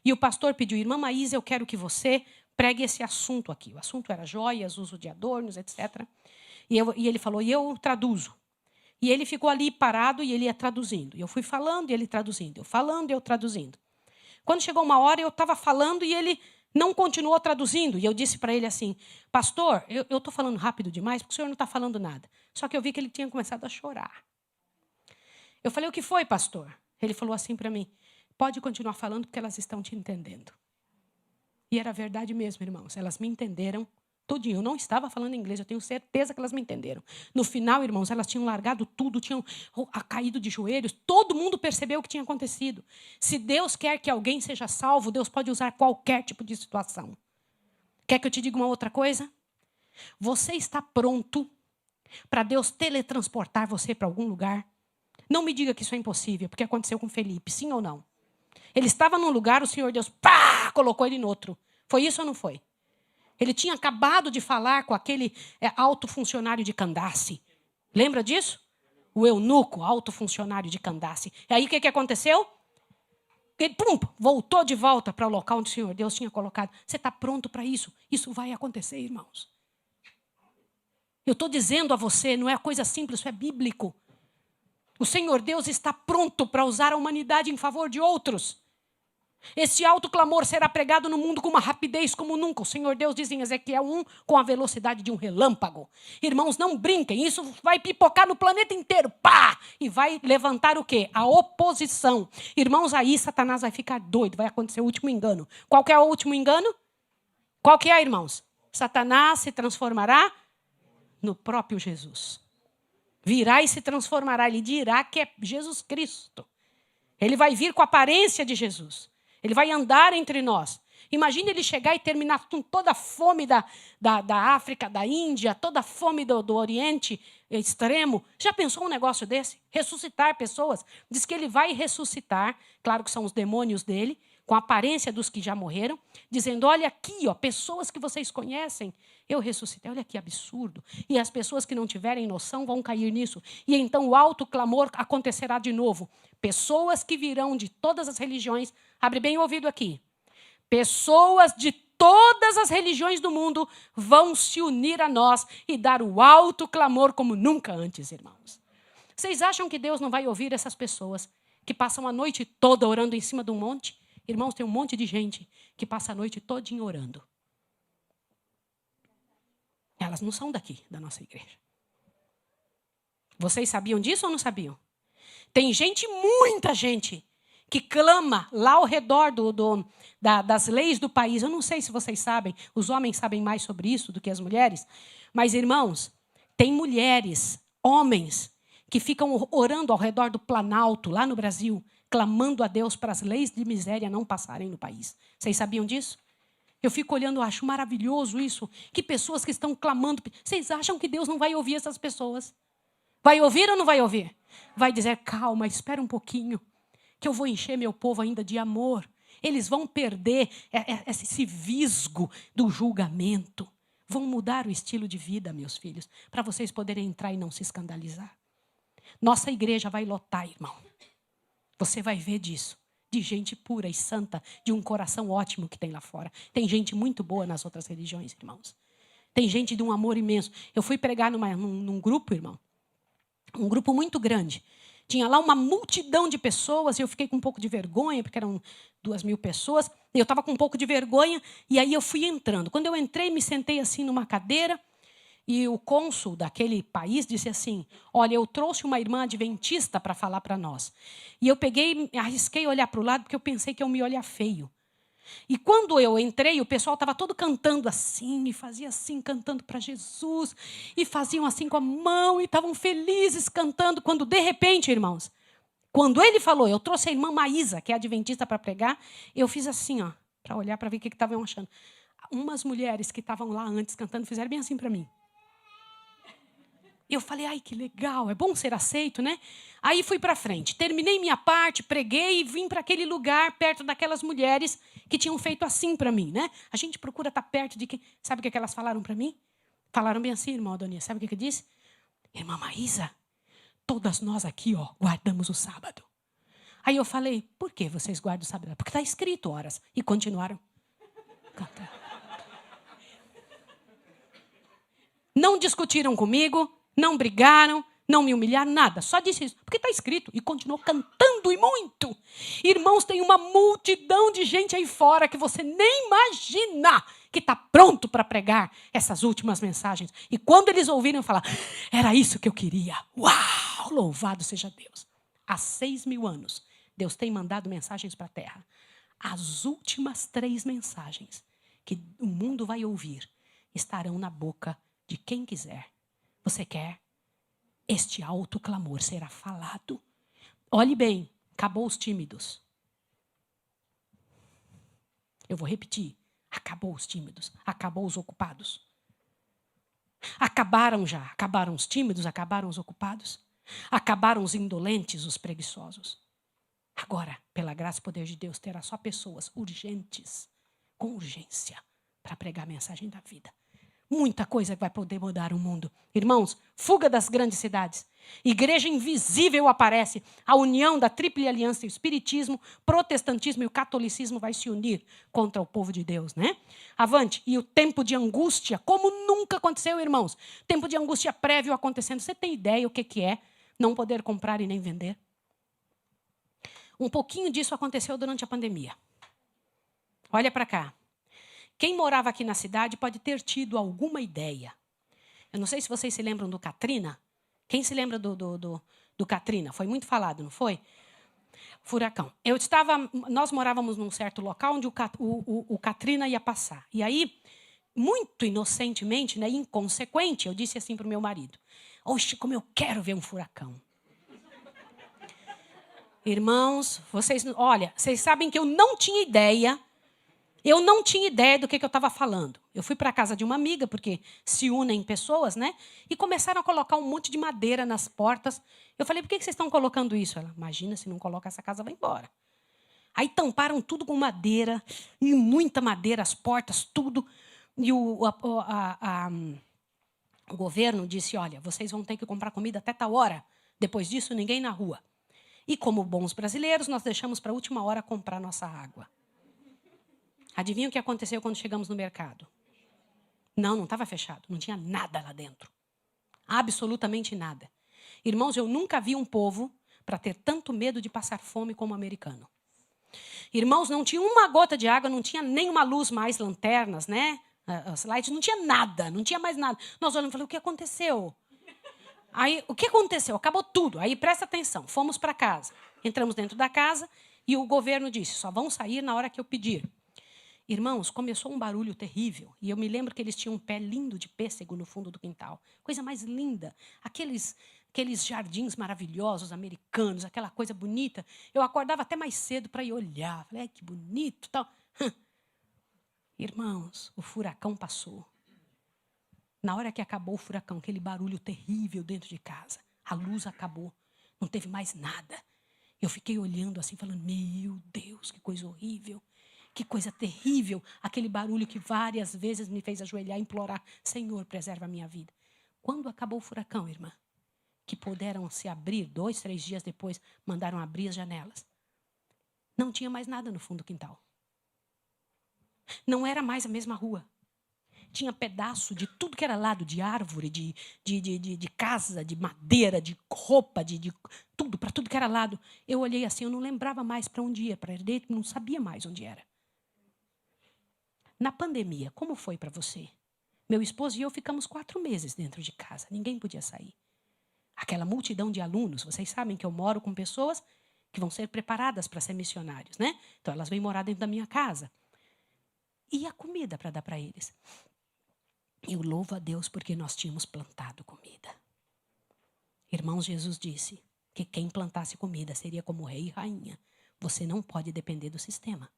E o pastor pediu: irmã Maísa, eu quero que você pregue esse assunto aqui. O assunto era joias, uso de adornos, etc. E ele falou, e eu traduzo. E ele ficou ali parado e ele ia traduzindo. E eu fui falando e ele traduzindo. Eu falando e eu traduzindo. Quando chegou uma hora, eu estava falando e ele não continuou traduzindo. E eu disse para ele assim: pastor, eu estou falando rápido demais porque o senhor não está falando nada. Só que eu vi que ele tinha começado a chorar. Eu falei: o que foi, pastor? Ele falou assim para mim: pode continuar falando porque elas estão te entendendo. E era verdade mesmo, irmãos. Elas me entenderam tudinho. Eu não estava falando inglês, eu tenho certeza que elas me entenderam. No final, irmãos, elas tinham largado tudo, tinham caído de joelhos. Todo mundo percebeu o que tinha acontecido. Se Deus quer que alguém seja salvo, Deus pode usar qualquer tipo de situação. Quer que eu te diga uma outra coisa? Você está pronto para Deus teletransportar você para algum lugar? Não me diga que isso é impossível, porque aconteceu com Felipe, sim ou não? Ele estava num lugar, o Senhor Deus, colocou ele no outro. Foi isso ou não foi? Ele tinha acabado de falar com aquele alto funcionário de Candace. Lembra disso? O eunuco, alto funcionário de Candace. E aí o que aconteceu? Ele, voltou de volta para o local onde o Senhor Deus tinha colocado. Você está pronto para isso? Isso vai acontecer, irmãos. Eu estou dizendo a você, não é coisa simples, isso é bíblico. O Senhor Deus está pronto para usar a humanidade em favor de outros. Esse alto clamor será pregado no mundo com uma rapidez como nunca. O Senhor Deus diz em Ezequiel 1, com a velocidade de um relâmpago. Irmãos, não brinquem, isso vai pipocar no planeta inteiro. E vai levantar o quê? A oposição. Irmãos, aí Satanás vai ficar doido, vai acontecer o último engano. Qual que é o último engano? Qual que é, irmãos? Satanás se transformará no próprio Jesus. Virá e se transformará. Ele dirá que é Jesus Cristo. Ele vai vir com a aparência de Jesus. Ele vai andar entre nós. Imagine ele chegar e terminar com toda a fome da África, da Índia, toda a fome do Oriente Extremo. Já pensou um negócio desse? Ressuscitar pessoas. Diz que ele vai ressuscitar, claro que são os demônios dele, com a aparência dos que já morreram, dizendo: olha aqui, pessoas que vocês conhecem, eu ressuscitei. Olha que absurdo. E as pessoas que não tiverem noção vão cair nisso. E então o alto clamor acontecerá de novo. Pessoas que virão de todas as religiões, abre bem o ouvido aqui, pessoas de todas as religiões do mundo vão se unir a nós e dar o alto clamor como nunca antes, irmãos. Vocês acham que Deus não vai ouvir essas pessoas que passam a noite toda orando em cima de um monte? Irmãos, tem um monte de gente que passa a noite todinha orando. Elas não são daqui, da nossa igreja. Vocês sabiam disso ou não sabiam? Tem gente, muita gente, que clama lá ao redor das leis do país. Eu não sei se vocês sabem, os homens sabem mais sobre isso do que as mulheres. Mas, irmãos, tem mulheres, homens, que ficam orando ao redor do Planalto, lá no Brasil, clamando a Deus para as leis de miséria não passarem no país. Vocês sabiam disso? Eu fico olhando, eu acho maravilhoso isso. Que pessoas que estão clamando. Vocês acham que Deus não vai ouvir essas pessoas? Vai ouvir ou não vai ouvir? Vai dizer, calma, espera um pouquinho, que eu vou encher meu povo ainda de amor. Eles vão perder esse visgo do julgamento. Vão mudar o estilo de vida, meus filhos, para vocês poderem entrar e não se escandalizar. Nossa igreja vai lotar, irmão. Você vai ver disso. De gente pura e santa, de um coração ótimo que tem lá fora. Tem gente muito boa nas outras religiões, irmãos. Tem gente de um amor imenso. Eu fui pregar num grupo, irmão. Um grupo muito grande. Tinha lá uma multidão de pessoas, e eu fiquei com um pouco de vergonha, porque eram 2.000 pessoas. Eu estava com um pouco de vergonha, e aí eu fui entrando. Quando eu entrei, me sentei assim numa cadeira, e o cônsul daquele país disse assim, olha, eu trouxe uma irmã adventista para falar para nós. E eu peguei, arrisquei olhar para o lado, porque eu pensei que eu me olhar feio. E quando eu entrei, o pessoal estava todo cantando assim, e fazia assim, cantando para Jesus, e faziam assim com a mão, e estavam felizes cantando, quando de repente, irmãos, quando ele falou, eu trouxe a irmã Maísa, que é adventista, para pregar, eu fiz assim, ó, para olhar, para ver o que estavam achando. Umas mulheres que estavam lá antes cantando, fizeram bem assim para mim. Eu falei, ai, que legal, é bom ser aceito, né? Aí fui para frente, terminei minha parte, preguei e vim para aquele lugar perto daquelas mulheres que tinham feito assim para mim, né? A gente procura estar perto de quem... Sabe o que elas falaram para mim? Falaram bem assim, irmã Adonia, sabe o que eu disse? Irmã Maísa, todas nós aqui, ó, guardamos o sábado. Aí eu falei, por que vocês guardam o sábado? Porque está escrito horas. E continuaram cantando. Não discutiram comigo, não brigaram, não me humilharam, nada. Só disse isso, porque está escrito. E continuou cantando e muito. Irmãos, tem uma multidão de gente aí fora que você nem imagina que está pronto para pregar essas últimas mensagens. E quando eles ouviram falar, era isso que eu queria. Uau, louvado seja Deus. Há 6.000 anos, Deus tem mandado mensagens para a terra. As últimas 3 mensagens que o mundo vai ouvir estarão na boca de quem quiser. Você quer? Este alto clamor será falado. Olhe bem, acabou os tímidos. Eu vou repetir. Acabou os tímidos, acabou os ocupados. Acabaram já, acabaram os tímidos, acabaram os ocupados. Acabaram os indolentes, os preguiçosos. Agora, pela graça e poder de Deus, terá só pessoas urgentes, com urgência, para pregar a mensagem da vida. Muita coisa vai poder mudar o mundo. Irmãos, fuga das grandes cidades. Igreja invisível aparece. A união da tríplice aliança, o espiritismo, protestantismo e o catolicismo vai se unir contra o povo de Deus, né? Avante. E o tempo de angústia, como nunca aconteceu, irmãos. Tempo de angústia prévio acontecendo. Você tem ideia o que é não poder comprar e nem vender? Um pouquinho disso aconteceu durante a pandemia. Olha para cá. Quem morava aqui na cidade pode ter tido alguma ideia. Eu não sei se vocês se lembram do Katrina. Quem se lembra do Katrina? Foi muito falado, não foi? Furacão. Nós morávamos num certo local onde o Katrina ia passar. E aí, muito inocentemente, né, inconsequente, eu disse assim para o meu marido, oxe, como eu quero ver um furacão. Irmãos, vocês sabem que eu não tinha ideia. Eu não tinha ideia do que eu estava falando. Eu fui para a casa de uma amiga, porque se unem pessoas, né? E começaram a colocar um monte de madeira nas portas. Eu falei, por que vocês estão colocando isso? Ela, imagina, se não coloca, essa casa vai embora. Aí tamparam tudo com madeira, e muita madeira, as portas, tudo. E o governo disse, olha, vocês vão ter que comprar comida até tal hora. Depois disso, ninguém na rua. E como bons brasileiros, nós deixamos para a última hora comprar nossa água. Adivinha o que aconteceu quando chegamos no mercado? Não estava fechado. Não tinha nada lá dentro. Absolutamente nada. Irmãos, eu nunca vi um povo para ter tanto medo de passar fome como o americano. Irmãos, não tinha uma gota de água, não tinha nenhuma luz mais, lanternas, né? As lights, não tinha nada, não tinha mais nada. Nós olhamos e falamos, o que aconteceu? Aí, o que aconteceu? Acabou tudo. Aí, presta atenção, fomos para casa. Entramos dentro da casa e o governo disse, só vão sair na hora que eu pedir. Irmãos, começou um barulho terrível. E eu me lembro que eles tinham um pé lindo de pêssego no fundo do quintal. Coisa mais linda. Aqueles jardins maravilhosos americanos, aquela coisa bonita. Eu acordava até mais cedo para ir olhar. Falei, que bonito. Tal. Irmãos, o furacão passou. Na hora que acabou o furacão, aquele barulho terrível dentro de casa, a luz acabou, não teve mais nada. Eu fiquei olhando assim, falando, meu Deus, que coisa horrível, que coisa terrível. Aquele barulho que várias vezes me fez ajoelhar e implorar, Senhor, preserva a minha vida. Quando acabou o furacão, irmã, que puderam se abrir, 2, 3 dias depois, mandaram abrir as janelas. Não tinha mais nada no fundo do quintal. Não era mais a mesma rua. Tinha pedaço de tudo que era lado, de árvore, de casa, de madeira, de roupa, de tudo, para tudo que era lado. Eu olhei assim, eu não lembrava mais para onde ia, para direito, não sabia mais onde era. Na pandemia, como foi para você? Meu esposo e eu ficamos 4 meses dentro de casa, ninguém podia sair. Aquela multidão de alunos, vocês sabem que eu moro com pessoas que vão ser preparadas para ser missionários, né? Então elas vêm morar dentro da minha casa. E a comida para dar para eles? Eu louvo a Deus porque nós tínhamos plantado comida. Irmãos, Jesus disse que quem plantasse comida seria como rei e rainha. Você não pode depender do sistema.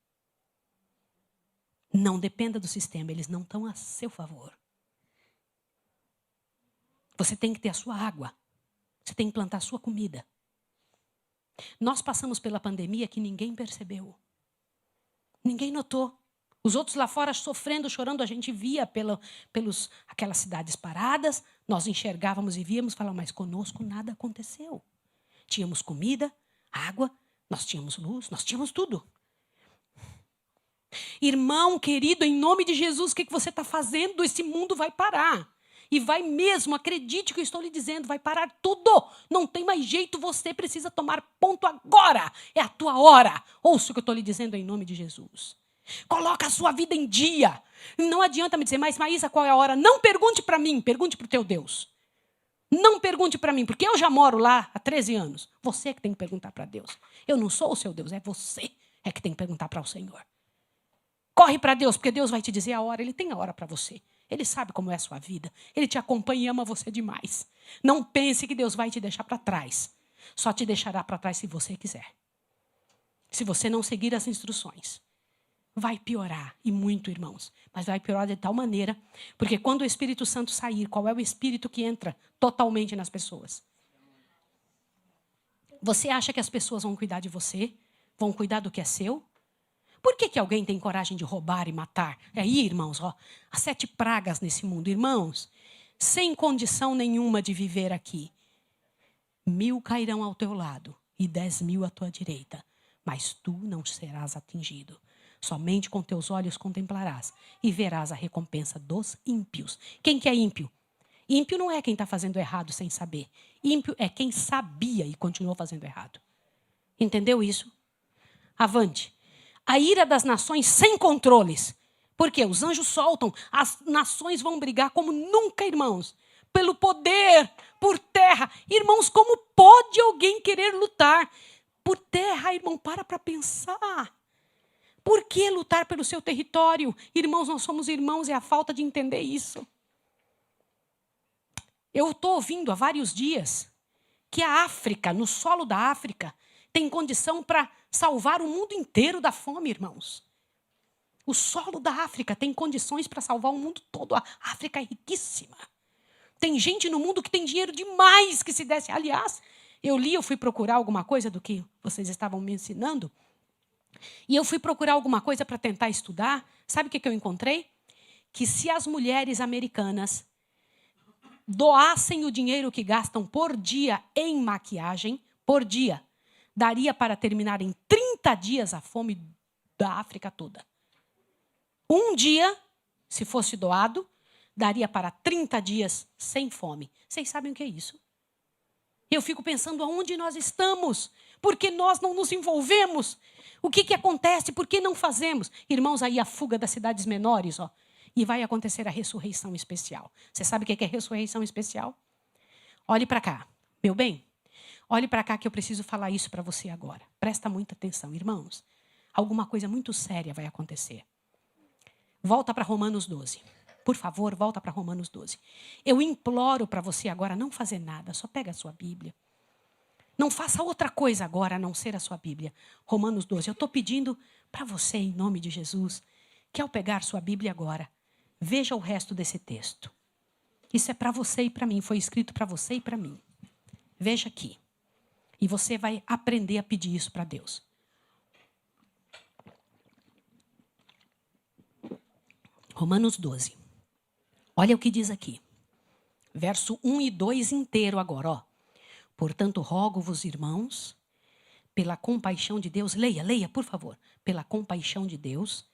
Não dependa do sistema, eles não estão a seu favor. Você tem que ter a sua água. Você tem que plantar a sua comida. Nós passamos pela pandemia que ninguém percebeu. Ninguém notou. Os outros lá fora sofrendo, chorando, a gente via pelos aquelas cidades paradas, nós enxergávamos e víamos, falávamos, mas conosco nada aconteceu. Tínhamos comida, água, nós tínhamos luz, nós tínhamos tudo. Irmão querido, em nome de Jesus, o que você está fazendo? Esse mundo vai parar. E vai mesmo, acredite que eu estou lhe dizendo, vai parar tudo. Não tem mais jeito, você precisa tomar ponto agora. É a tua hora. Ouça o que eu estou lhe dizendo em nome de Jesus. Coloca a sua vida em dia. Não adianta me dizer, mas Maísa, qual é a hora? Não pergunte para mim, pergunte para o teu Deus. Não pergunte para mim, porque eu já moro lá há 13 anos. Você que tem que perguntar para Deus. Eu não sou o seu Deus, é você que tem que perguntar para o Senhor. Corre para Deus, porque Deus vai te dizer a hora. Ele tem a hora para você. Ele sabe como é a sua vida. Ele te acompanha e ama você demais. Não pense que Deus vai te deixar para trás. Só te deixará para trás se você quiser. Se você não seguir as instruções. Vai piorar, e muito, irmãos. Mas vai piorar de tal maneira, porque quando o Espírito Santo sair, qual é o Espírito que entra totalmente nas pessoas? Você acha que as pessoas vão cuidar de você? Vão cuidar do que é seu? Por que alguém tem coragem de roubar e matar? Aí, irmãos, as 7 pragas nesse mundo. Irmãos, sem condição nenhuma de viver aqui. 1000 cairão ao teu lado e 10.000 à tua direita, mas tu não serás atingido. Somente com teus olhos contemplarás e verás a recompensa dos ímpios. Quem que é ímpio? Ímpio não é quem está fazendo errado sem saber. Ímpio é quem sabia e continuou fazendo errado. Entendeu isso? Avante. A ira das nações sem controles. Porque os anjos soltam, as nações vão brigar como nunca, irmãos. Pelo poder, por terra. Irmãos, como pode alguém querer lutar por terra, irmão? Para pensar. Por que lutar pelo seu território? Irmãos, nós somos irmãos, é a falta de entender isso. Eu estou ouvindo há vários dias que a África, no solo da África, tem condição para salvar o mundo inteiro da fome, irmãos. O solo da África tem condições para salvar o mundo todo. A África é riquíssima. Tem gente no mundo que tem dinheiro demais que se desse. Aliás, eu fui procurar alguma coisa do que vocês estavam me ensinando. E eu fui procurar alguma coisa para tentar estudar. Sabe o que eu encontrei? Que se as mulheres americanas doassem o dinheiro que gastam por dia em maquiagem, por dia, daria para terminar em 30 dias a fome da África toda. Um dia, se fosse doado, daria para 30 dias sem fome. Vocês sabem o que é isso? Eu fico pensando aonde nós estamos, porque nós não nos envolvemos. O que acontece? Por que não fazemos? Irmãos, aí a fuga das cidades menores, e vai acontecer a ressurreição especial. Você sabe o que é ressurreição especial? Olhe para cá, meu bem. Olhe para cá que eu preciso falar isso para você agora. Presta muita atenção, irmãos. Alguma coisa muito séria vai acontecer. Volta para Romanos 12. Por favor, volta para Romanos 12. Eu imploro para você agora não fazer nada, só pega a sua Bíblia. Não faça outra coisa agora a não ser a sua Bíblia. Romanos 12. Eu estou pedindo para você, em nome de Jesus, que ao pegar sua Bíblia agora, veja o resto desse texto. Isso é para você e para mim, foi escrito para você e para mim. Veja aqui. E você vai aprender a pedir isso para Deus. Romanos 12. Olha o que diz aqui. Verso 1 e 2 inteiro agora, ó. Portanto, rogo-vos, irmãos, pela compaixão de Deus, leia, por favor, pela compaixão de Deus,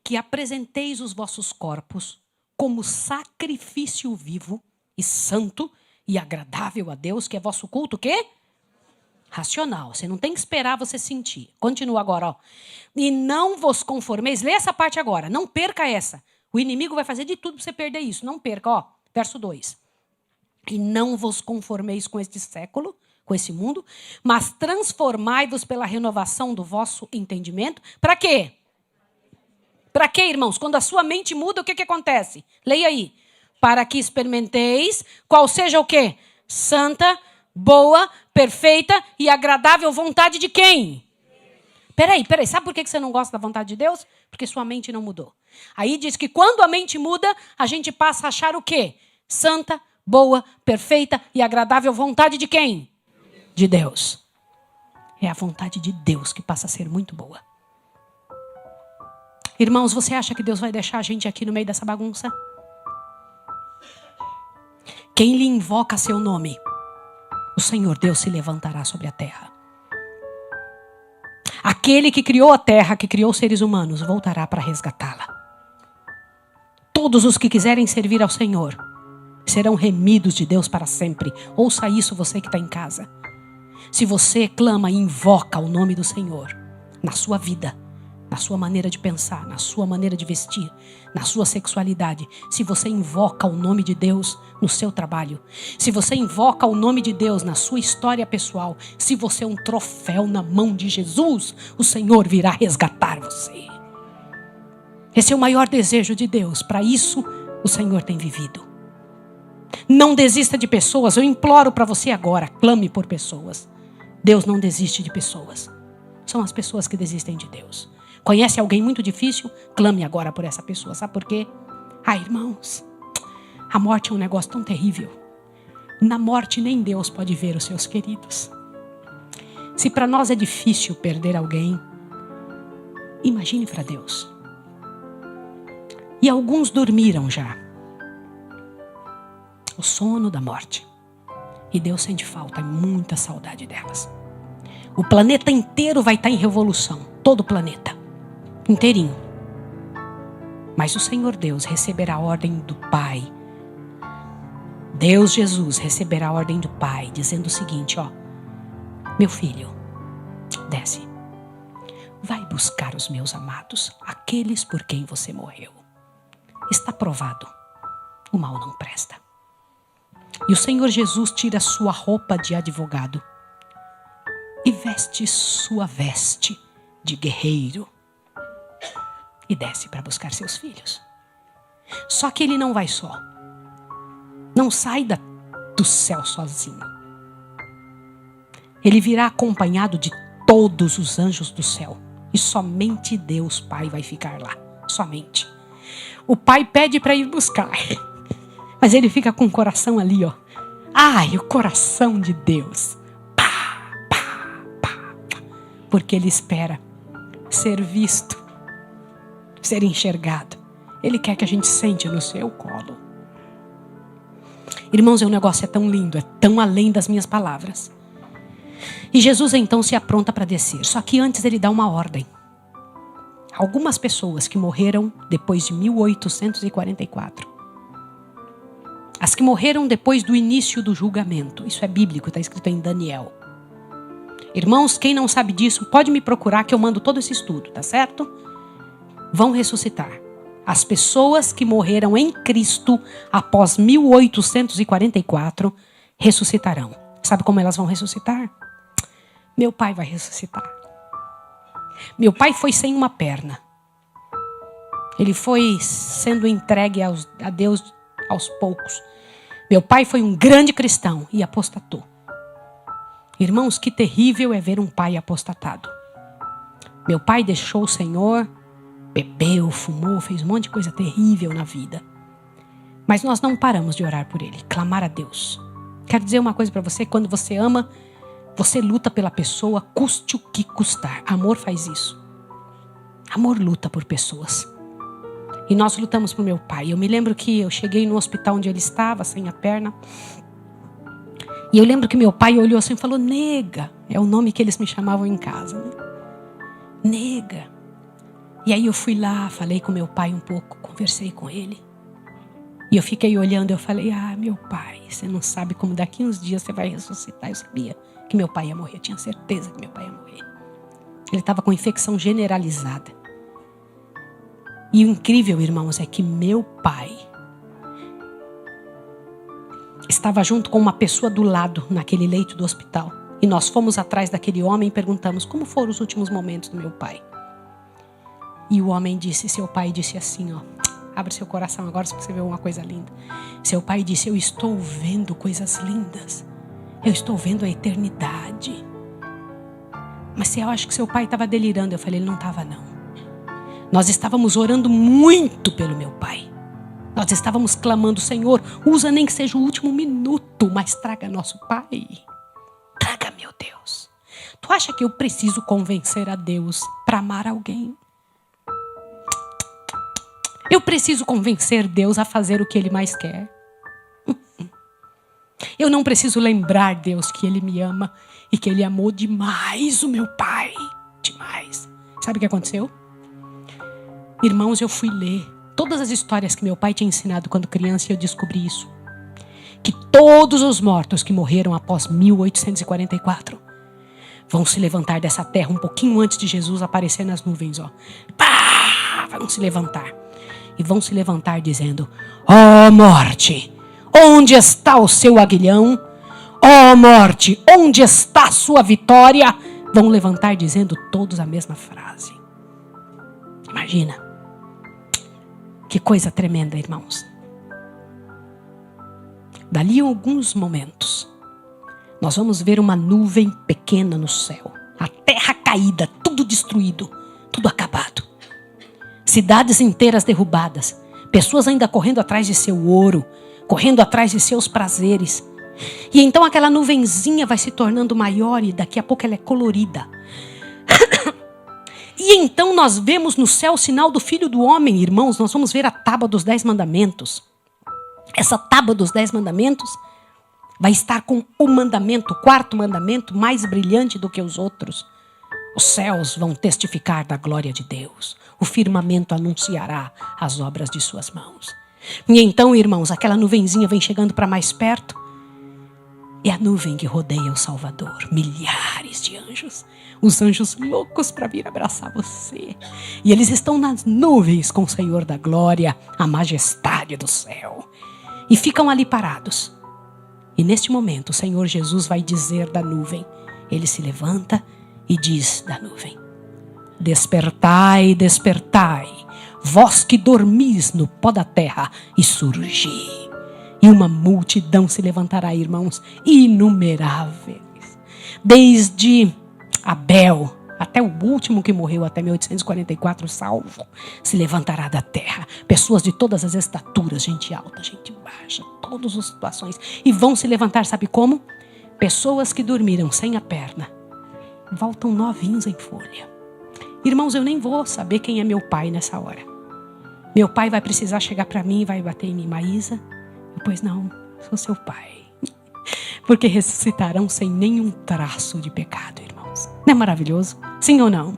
que apresenteis os vossos corpos como sacrifício vivo e santo e agradável a Deus, que é vosso culto, o quê? Racional. Você não tem que esperar você sentir. Continua agora, ó. E não vos conformeis, lê essa parte agora, não perca essa. O inimigo vai fazer de tudo para você perder isso, não perca, ó. Verso 2. E não vos conformeis com este século, com esse mundo, mas transformai-vos pela renovação do vosso entendimento. Para quê? Para quê, irmãos? Quando a sua mente muda, o que acontece? Leia aí. Para que experimenteis qual seja o quê? Santa, boa, perfeita e agradável vontade de quem? Peraí. Sabe por que você não gosta da vontade de Deus? Porque sua mente não mudou. Aí diz que quando a mente muda, a gente passa a achar o quê? Santa, boa, perfeita e agradável vontade de quem? De Deus. É a vontade de Deus que passa a ser muito boa. Irmãos, você acha que Deus vai deixar a gente aqui no meio dessa bagunça? Quem lhe invoca seu nome, o Senhor Deus se levantará sobre a terra. Aquele que criou a terra, que criou os seres humanos, voltará para resgatá-la. Todos os que quiserem servir ao Senhor serão remidos de Deus para sempre. Ouça isso, você que está em casa. Se você clama e invoca o nome do Senhor na sua vida, na sua maneira de pensar, na sua maneira de vestir, na sua sexualidade, se você invoca o nome de Deus no seu trabalho, se você invoca o nome de Deus na sua história pessoal, se você é um troféu na mão de Jesus, o Senhor virá resgatar você. Esse é o maior desejo de Deus. Para isso, o Senhor tem vivido. Não desista de pessoas. Eu imploro para você agora, clame por pessoas. Deus não desiste de pessoas. São as pessoas que desistem de Deus. Conhece alguém muito difícil? Clame agora por essa pessoa. Sabe por quê? Irmãos, a morte é um negócio tão terrível. Na morte nem Deus pode ver os seus queridos. Se para nós é difícil perder alguém, imagine para Deus. E alguns dormiram já. O sono da morte. E Deus sente falta e muita saudade delas. O planeta inteiro vai estar em revolução. Todo o planeta. Inteirinho. Mas o Senhor Deus receberá a ordem do Pai. Deus Jesus receberá a ordem do Pai, dizendo o seguinte, ó. Meu filho, desce. Vai buscar os meus amados, aqueles por quem você morreu. Está provado. O mal não presta. E o Senhor Jesus tira sua roupa de advogado e veste sua veste de guerreiro e desce para buscar seus filhos. Só que ele não vai só. Não sai do céu sozinho. Ele virá acompanhado de todos os anjos do céu. E somente Deus Pai vai ficar lá. Somente. O Pai pede para ir buscar. Mas ele fica com o coração ali, ó. O coração de Deus. Pá, pá, pá. Porque ele espera ser visto, ser enxergado. Ele quer que a gente sente no seu colo. Irmãos, o negócio é tão lindo, é tão além das minhas palavras. E Jesus então se apronta para descer. Só que antes ele dá uma ordem. Algumas pessoas que morreram depois de 1844. As que morreram depois do início do julgamento. Isso é bíblico, está escrito em Daniel. Irmãos, quem não sabe disso, pode me procurar que eu mando todo esse estudo, tá certo? Vão ressuscitar. As pessoas que morreram em Cristo após 1844 ressuscitarão. Sabe como elas vão ressuscitar? Meu pai vai ressuscitar. Meu pai foi sem uma perna. Ele foi sendo entregue a Deus aos poucos. Meu pai foi um grande cristão e apostatou. Irmãos, que terrível é ver um pai apostatado. Meu pai deixou o Senhor bebeu, fumou, fez um monte de coisa terrível na vida. Mas nós não paramos de orar por ele, clamar a Deus. Quero dizer uma coisa para você, quando você ama, você luta pela pessoa, custe o que custar. Amor faz isso. Amor luta por pessoas. E nós lutamos por meu pai. Eu me lembro que eu cheguei no hospital onde ele estava, sem a perna. E eu lembro que meu pai olhou assim e falou, nega. É o nome que eles me chamavam em casa, né? Nega. E aí eu fui lá, falei com meu pai um pouco, conversei com ele. E eu fiquei olhando, eu falei, meu pai, você não sabe como daqui uns dias você vai ressuscitar. Eu sabia que meu pai ia morrer, eu tinha certeza que meu pai ia morrer. Ele estava com infecção generalizada. E o incrível, irmãos, é que meu pai estava junto com uma pessoa do lado, naquele leito do hospital. E nós fomos atrás daquele homem e perguntamos como foram os últimos momentos do meu pai. E o homem disse, seu pai disse assim, abre seu coração agora se você vê uma coisa linda. Seu pai disse, eu estou vendo coisas lindas. Eu estou vendo a eternidade. Mas eu acho que seu pai estava delirando. Eu falei, ele não estava não. Nós estávamos orando muito pelo meu pai. Nós estávamos clamando, Senhor, usa nem que seja o último minuto, mas traga nosso pai. Traga, meu Deus. Tu acha que eu preciso convencer a Deus para amar alguém? Eu preciso convencer Deus a fazer o que Ele mais quer. Eu não preciso lembrar Deus que Ele me ama e que Ele amou demais o meu pai. Demais. Sabe o que aconteceu? Irmãos, eu fui ler todas as histórias que meu pai tinha ensinado quando criança e eu descobri isso. Que todos os mortos que morreram após 1844 vão se levantar dessa terra um pouquinho antes de Jesus aparecer nas nuvens. Pá! Vão se levantar. E vão se levantar dizendo, morte, onde está o seu aguilhão? Morte, onde está a sua vitória? Vão levantar dizendo todos a mesma frase. Imagina. Que coisa tremenda, irmãos. Dali a alguns momentos, nós vamos ver uma nuvem pequena no céu. A terra caída, tudo destruído, tudo acabado. Cidades inteiras derrubadas. Pessoas ainda correndo atrás de seu ouro, correndo atrás de seus prazeres. E então aquela nuvenzinha vai se tornando maior e daqui a pouco ela é colorida. E então nós vemos no céu o sinal do Filho do Homem, irmãos. Nós vamos ver a tábua dos 10 mandamentos. Essa tábua dos 10 mandamentos vai estar com o mandamento, o quarto mandamento, mais brilhante do que os outros. Os céus vão testificar da glória de Deus. O firmamento anunciará as obras de suas mãos. E então, irmãos, aquela nuvenzinha vem chegando para mais perto. É a nuvem que rodeia o Salvador. Milhares de anjos. Os anjos loucos para vir abraçar você. E eles estão nas nuvens com o Senhor da glória, a majestade do céu. E ficam ali parados. E neste momento o Senhor Jesus vai dizer da nuvem. Ele se levanta e diz da nuvem. Despertai, despertai, vós que dormis no pó da terra, e surgi. E uma multidão se levantará, irmãos, inumeráveis. Desde Abel até o último que morreu, até 1844, salvo, se levantará da terra. Pessoas de todas as estaturas, gente alta, gente baixa, todas as situações. E vão se levantar, sabe como? Pessoas que dormiram sem a perna, voltam novinhos em folha. Irmãos, eu nem vou saber quem é meu pai nessa hora. Meu pai vai precisar chegar para mim e vai bater em mim. Maísa? Pois não, sou seu pai. Porque ressuscitarão sem nenhum traço de pecado, irmãos. Não é maravilhoso? Sim ou não?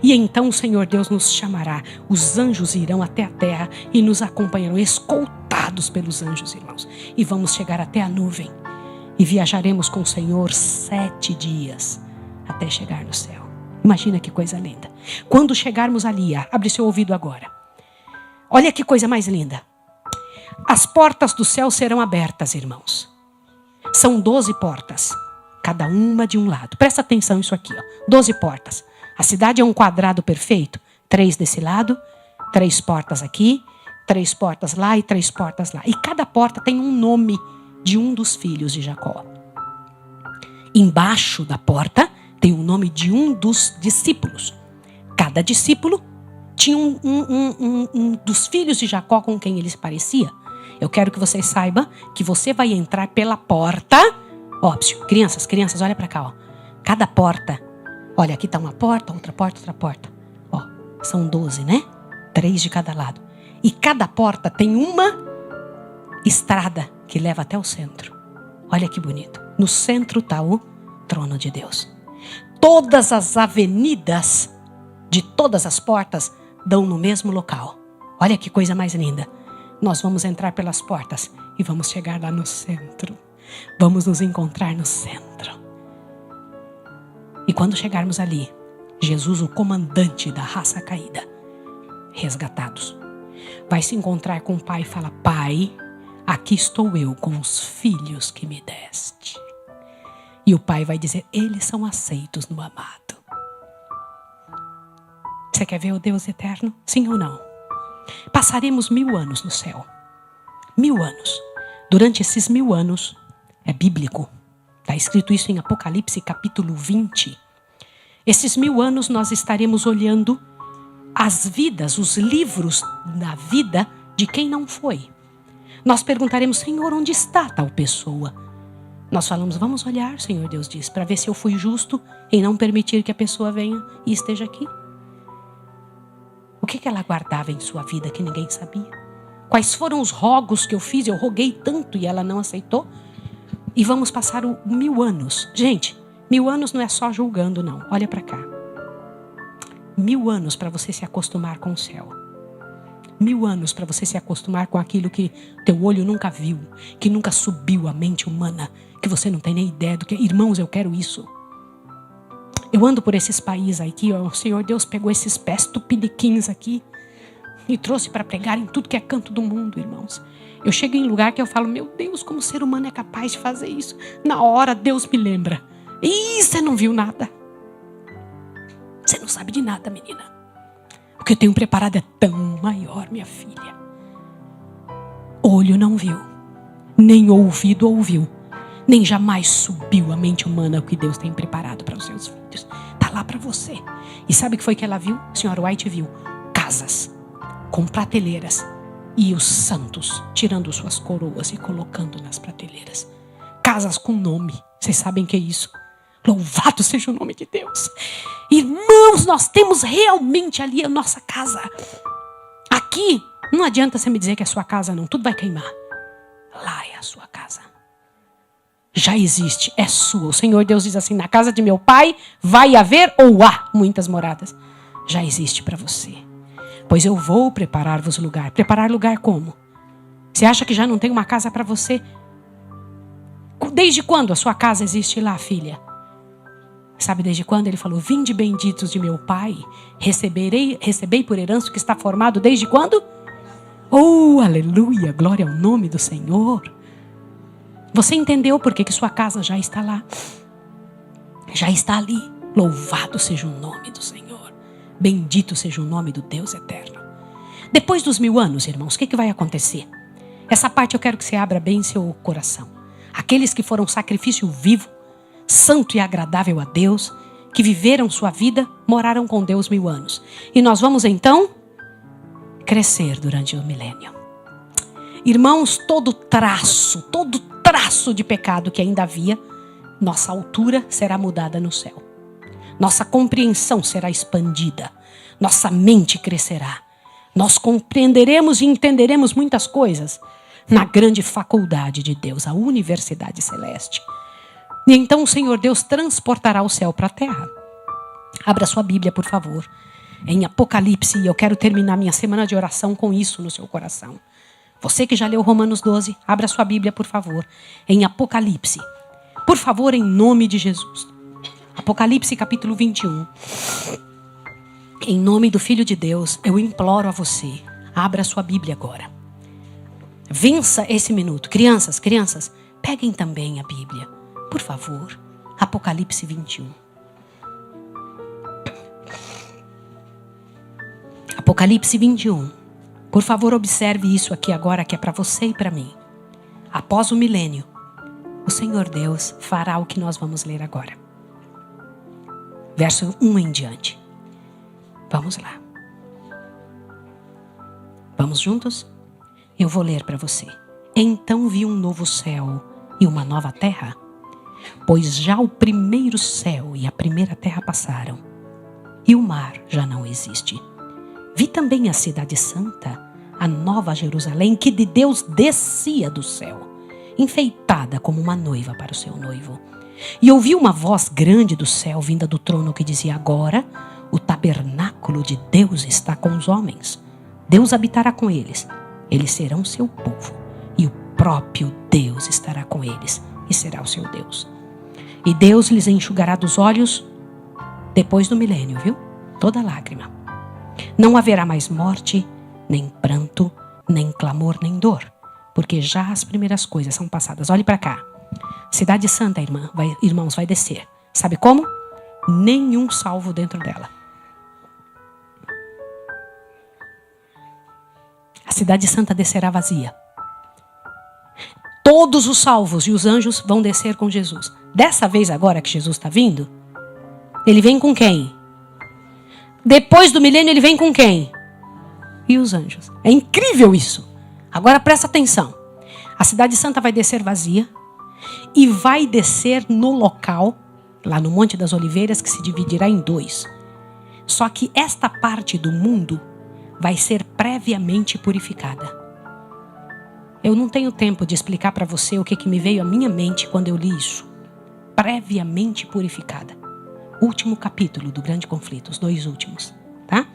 E então o Senhor Deus nos chamará. Os anjos irão até a terra e nos acompanharão, escoltados pelos anjos, irmãos. E vamos chegar até a nuvem. E viajaremos com o Senhor 7 dias até chegar no céu. Imagina que coisa linda. Quando chegarmos ali, abre seu ouvido agora. Olha que coisa mais linda. As portas do céu serão abertas, irmãos. São 12 portas, cada uma de um lado. Presta atenção nisso aqui, 12 portas. A cidade é um quadrado perfeito. 3 desse lado, 3 portas aqui, 3 portas lá e 3 portas lá. E cada porta tem um nome de um dos filhos de Jacó. Embaixo da porta tem o nome de um dos discípulos. Cada discípulo tinha um dos filhos de Jacó com quem ele se parecia. Eu quero que você saiba que você vai entrar pela porta. Óbvio, crianças, olha para cá, ó. Cada porta. Olha, aqui está uma porta, outra porta. Ó, são 12, né? 3 de cada lado. E cada porta tem uma estrada que leva até o centro. Olha que bonito. No centro está o trono de Deus. Todas as avenidas de todas as portas dão no mesmo local. Olha que coisa mais linda. Nós vamos entrar pelas portas e vamos chegar lá no centro. Vamos nos encontrar no centro. E quando chegarmos ali, Jesus, o comandante da raça caída, resgatados, vai se encontrar com o Pai e fala: Pai, aqui estou eu com os filhos que me deste. E o Pai vai dizer: eles são aceitos no amado. Você quer ver o Deus eterno? Sim ou não? Passaremos 1000 anos no céu. 1000 anos. Durante esses 1000 anos, é bíblico. Está escrito isso em Apocalipse capítulo 20. Esses 1000 anos nós estaremos olhando as vidas, os livros da vida de quem não foi. Nós perguntaremos: Senhor, onde está tal pessoa? Nós falamos: vamos olhar, Senhor Deus diz, para ver se eu fui justo em não permitir que a pessoa venha e esteja aqui. O que ela guardava em sua vida que ninguém sabia? Quais foram os rogos que eu fiz? Eu roguei tanto e ela não aceitou. E vamos passar 1000 anos. Gente, 1000 anos não é só julgando, não. Olha para cá. 1000 anos para você se acostumar com o céu. 1000 anos para você se acostumar com aquilo que teu olho nunca viu, que nunca subiu à mente humana, que você não tem nem ideia do que. Irmãos, eu quero isso. Eu ando por esses países aqui, ó, o Senhor Deus pegou esses pés tupiniquins aqui e trouxe para pregar em tudo que é canto do mundo, irmãos. Eu chego em lugar que eu falo: meu Deus, como o ser humano é capaz de fazer isso? Na hora Deus me lembra: ih, você não viu nada. Você não sabe de nada, menina. O que eu tenho preparado é tão maior, minha filha. Olho não viu, nem ouvido ouviu, nem jamais subiu à mente humana o que Deus tem preparado para os seus filhos. Está lá para você. E sabe o que foi que ela viu? A senhora White viu casas com prateleiras e os santos tirando suas coroas e colocando nas prateleiras. Casas com nome. Vocês sabem o que é isso? Louvado seja o nome de Deus. Irmãos, nós temos realmente ali a nossa casa. Aqui, não adianta você me dizer que é a sua casa não. Tudo vai queimar. Lá é a sua casa. Já existe, é sua. O Senhor Deus diz assim: na casa de meu pai vai haver ou há muitas moradas. Já existe para você. Pois eu vou preparar-vos lugar. Preparar lugar como? Você acha que já não tem uma casa para você? Desde quando a sua casa existe lá, filha? Sabe desde quando? Ele falou: vinde benditos de meu pai, recebei por herança o que está formado desde quando? Oh, aleluia, glória ao nome do Senhor. Você entendeu por que sua casa já está lá? Já está ali. Louvado seja o nome do Senhor. Bendito seja o nome do Deus eterno. Depois dos 1000 anos, irmãos, o que vai acontecer? Essa parte eu quero que você abra bem seu coração. Aqueles que foram sacrifício vivo, santo e agradável a Deus, que viveram sua vida, moraram com Deus 1000 anos. E nós vamos então crescer durante o milênio. Irmãos, todo traço de pecado que ainda havia, nossa altura será mudada no céu. Nossa compreensão será expandida. Nossa mente crescerá. Nós compreenderemos e entenderemos muitas coisas na grande faculdade de Deus, a universidade celeste. E então o Senhor Deus transportará o céu para a terra. Abra sua Bíblia, por favor, em Apocalipse. E eu quero terminar minha semana de oração com isso no seu coração. Você que já leu Romanos 12, abra sua Bíblia, por favor, em Apocalipse. Por favor, em nome de Jesus. Apocalipse capítulo 21. Em nome do Filho de Deus, eu imploro a você, abra sua Bíblia agora. Vença esse minuto. Crianças, peguem também a Bíblia. Por favor, Apocalipse 21. Apocalipse 21. Por favor, observe isso aqui agora, que é para você e para mim. Após o milênio, o Senhor Deus fará o que nós vamos ler agora. Verso 1 em diante. Vamos lá. Vamos juntos? Eu vou ler para você. Então vi um novo céu e uma nova terra, pois já o primeiro céu e a primeira terra passaram, e o mar já não existe. Vi também a cidade santa, a nova Jerusalém, que de Deus descia do céu, enfeitada como uma noiva para o seu noivo. E ouvi uma voz grande do céu, vinda do trono, que dizia: agora o tabernáculo de Deus está com os homens. Deus habitará com eles. Eles serão seu povo. E o próprio Deus estará com eles e será o seu Deus. E Deus lhes enxugará dos olhos depois do milênio, viu? Toda lágrima. Não haverá mais morte, nem pranto, nem clamor, nem dor, porque já as primeiras coisas são passadas. Olhe para cá. Cidade Santa, irmãos, vai descer. Sabe como? Nenhum salvo dentro dela. A Cidade Santa descerá vazia. Todos os salvos e os anjos vão descer com Jesus. Dessa vez agora que Jesus está vindo, ele vem com quem? Depois do milênio ele vem com quem? E os anjos. É incrível isso. Agora presta atenção. A Cidade Santa vai descer vazia e vai descer no local, lá no Monte das Oliveiras, que se dividirá em 2. Só que esta parte do mundo vai ser previamente purificada. Eu não tenho tempo de explicar para você o que me veio à minha mente quando eu li isso. Previamente purificada. Último capítulo do Grande Conflito, os 2 últimos, tá?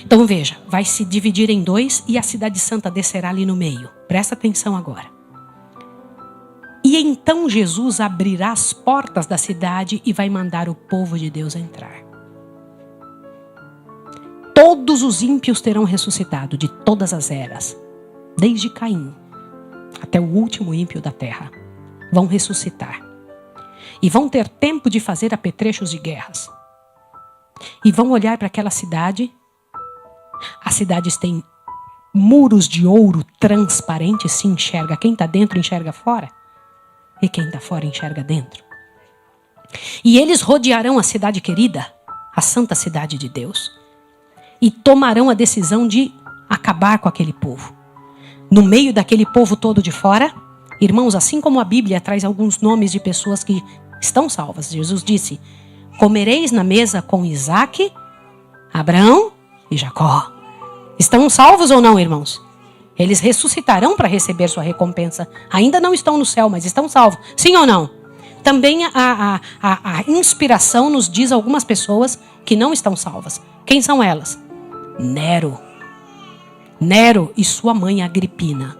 Então veja, vai se dividir em 2 e a Cidade Santa descerá ali no meio. Presta atenção agora. E então Jesus abrirá as portas da cidade e vai mandar o povo de Deus entrar. Todos os ímpios terão ressuscitado de todas as eras, desde Caim até o último ímpio da terra. Vão ressuscitar. E vão ter tempo de fazer apetrechos de guerras. E vão olhar para aquela cidade. As cidades têm muros de ouro transparentes, se enxerga. Quem está dentro enxerga fora. E quem está fora enxerga dentro. E eles rodearão a cidade querida, a santa cidade de Deus. E tomarão a decisão de acabar com aquele povo. No meio daquele povo todo de fora, irmãos, assim como a Bíblia traz alguns nomes de pessoas que estão salvas. Jesus disse: comereis na mesa com Isaac, Abraão e Jacó. Estão salvos ou não, irmãos? Eles ressuscitarão para receber sua recompensa. Ainda não estão no céu, mas estão salvos. Sim ou não? Também a inspiração nos diz algumas pessoas que não estão salvas. Quem são elas? Nero e sua mãe Agripina.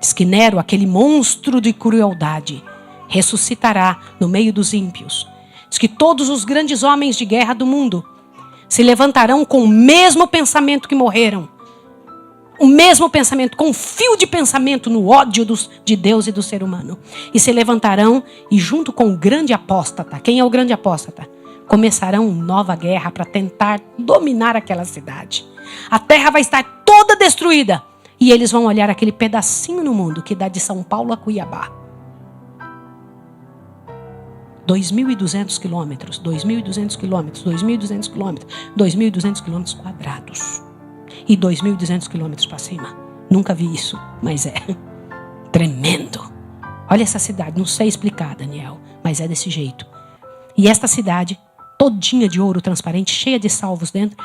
Diz que Nero, aquele monstro de crueldade, ressuscitará no meio dos ímpios. Diz que todos os grandes homens de guerra do mundo se levantarão com o mesmo pensamento que morreram. O mesmo pensamento, com um fio de pensamento no ódio de Deus e do ser humano. E se levantarão e junto com o grande apóstata, quem é o grande apóstata? Começarão nova guerra para tentar dominar aquela cidade. A terra vai estar toda destruída. E eles vão olhar aquele pedacinho no mundo que dá de São Paulo a Cuiabá. 2.200 quilômetros, 2.200 quilômetros, 2.200 quilômetros, 2.200 quilômetros quadrados. E 2.200 quilômetros para cima. Nunca vi isso, mas é tremendo. Olha essa cidade, não sei explicar, Daniel, mas é desse jeito. E esta cidade, todinha de ouro transparente, cheia de salvos dentro,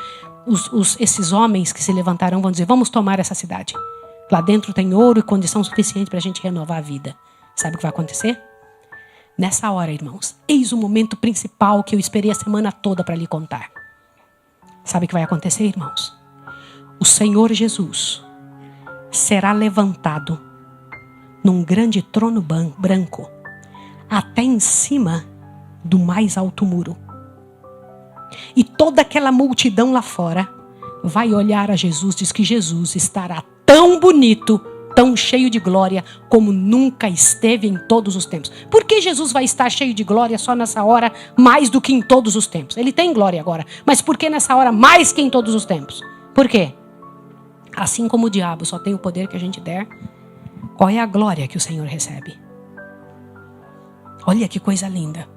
esses homens que se levantarão vão dizer: vamos tomar essa cidade. Lá dentro tem ouro e condição suficiente para a gente renovar a vida. Sabe o que vai acontecer? Nessa hora, irmãos, eis o momento principal que eu esperei a semana toda para lhe contar. Sabe o que vai acontecer, irmãos? O Senhor Jesus será levantado num grande trono branco, até em cima do mais alto muro. E toda aquela multidão lá fora vai olhar a Jesus, diz que Jesus estará tão bonito, tão cheio de glória, como nunca esteve em todos os tempos. Por que Jesus vai estar cheio de glória só nessa hora, mais do que em todos os tempos? Ele tem glória agora, mas por que nessa hora mais que em todos os tempos? Por quê? Assim como o diabo só tem o poder que a gente der, qual é a glória que o Senhor recebe? Olha que coisa linda.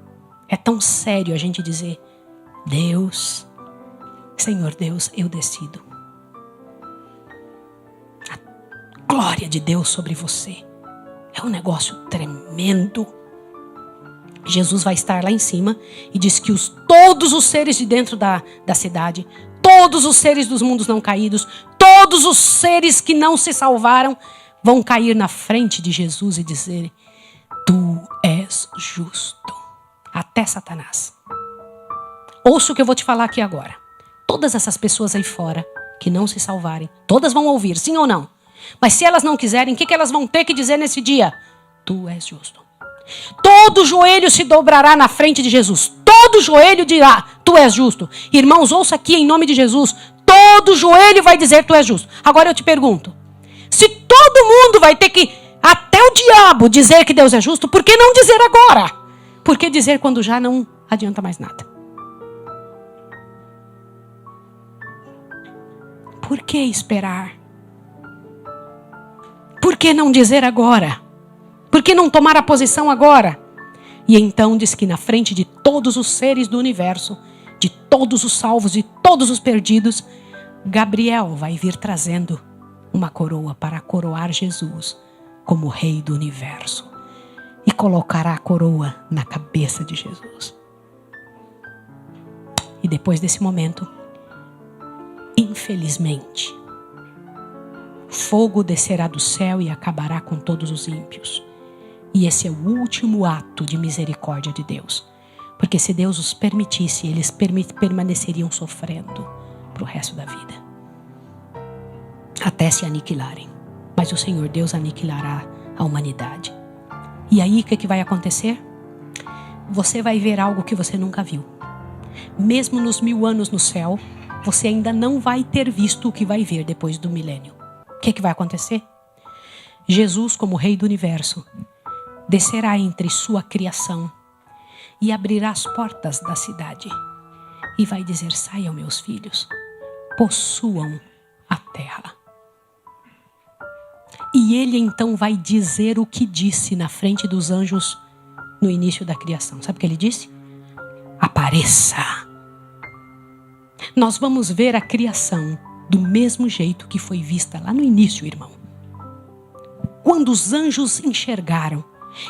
É tão sério a gente dizer: Deus, Senhor Deus, eu decido. glória de Deus sobre você. É um negócio tremendo. Jesus vai estar lá em cima e diz que todos os seres de dentro da cidade, todos os seres dos mundos não caídos, todos os seres que não se salvaram, vão cair na frente de Jesus e dizer: tu és justo. Até Satanás. Ouça o que eu vou te falar aqui agora. Todas essas pessoas aí fora que não se salvarem, todas vão ouvir, sim ou não? Mas se elas não quiserem, o que elas vão ter que dizer nesse dia? Tu és justo. Todo joelho se dobrará na frente de Jesus. Todo joelho dirá: tu és justo. Irmãos, ouça aqui em nome de Jesus. Todo joelho vai dizer: tu és justo. Agora eu te pergunto, se todo mundo vai ter que, até o diabo, dizer que Deus é justo, por que não dizer agora? Por que dizer quando já não adianta mais nada? Por que esperar? Por que não dizer agora? Por que não tomar a posição agora? E então diz que na frente de todos os seres do universo, de todos os salvos e todos os perdidos, Gabriel vai vir trazendo uma coroa para coroar Jesus como rei do universo. E colocará a coroa na cabeça de Jesus. E depois desse momento, infelizmente, fogo descerá do céu e acabará com todos os ímpios. E esse é o último ato de misericórdia de Deus. Porque se Deus os permitisse, eles permaneceriam sofrendo para o resto da vida. Até se aniquilarem. Mas o Senhor Deus aniquilará a humanidade. E aí o que vai acontecer? Você vai ver algo que você nunca viu. Mesmo nos 1000 anos no céu, você ainda não vai ter visto o que vai ver depois do milênio. O que vai acontecer? Jesus, como Rei do Universo, descerá entre sua criação e abrirá as portas da cidade. E vai dizer: saiam, meus filhos, possuam a terra. E ele então vai dizer o que disse na frente dos anjos no início da criação. Sabe o que ele disse? Apareça. Nós vamos ver a criação do mesmo jeito que foi vista lá no início, irmão. Quando os anjos enxergaram,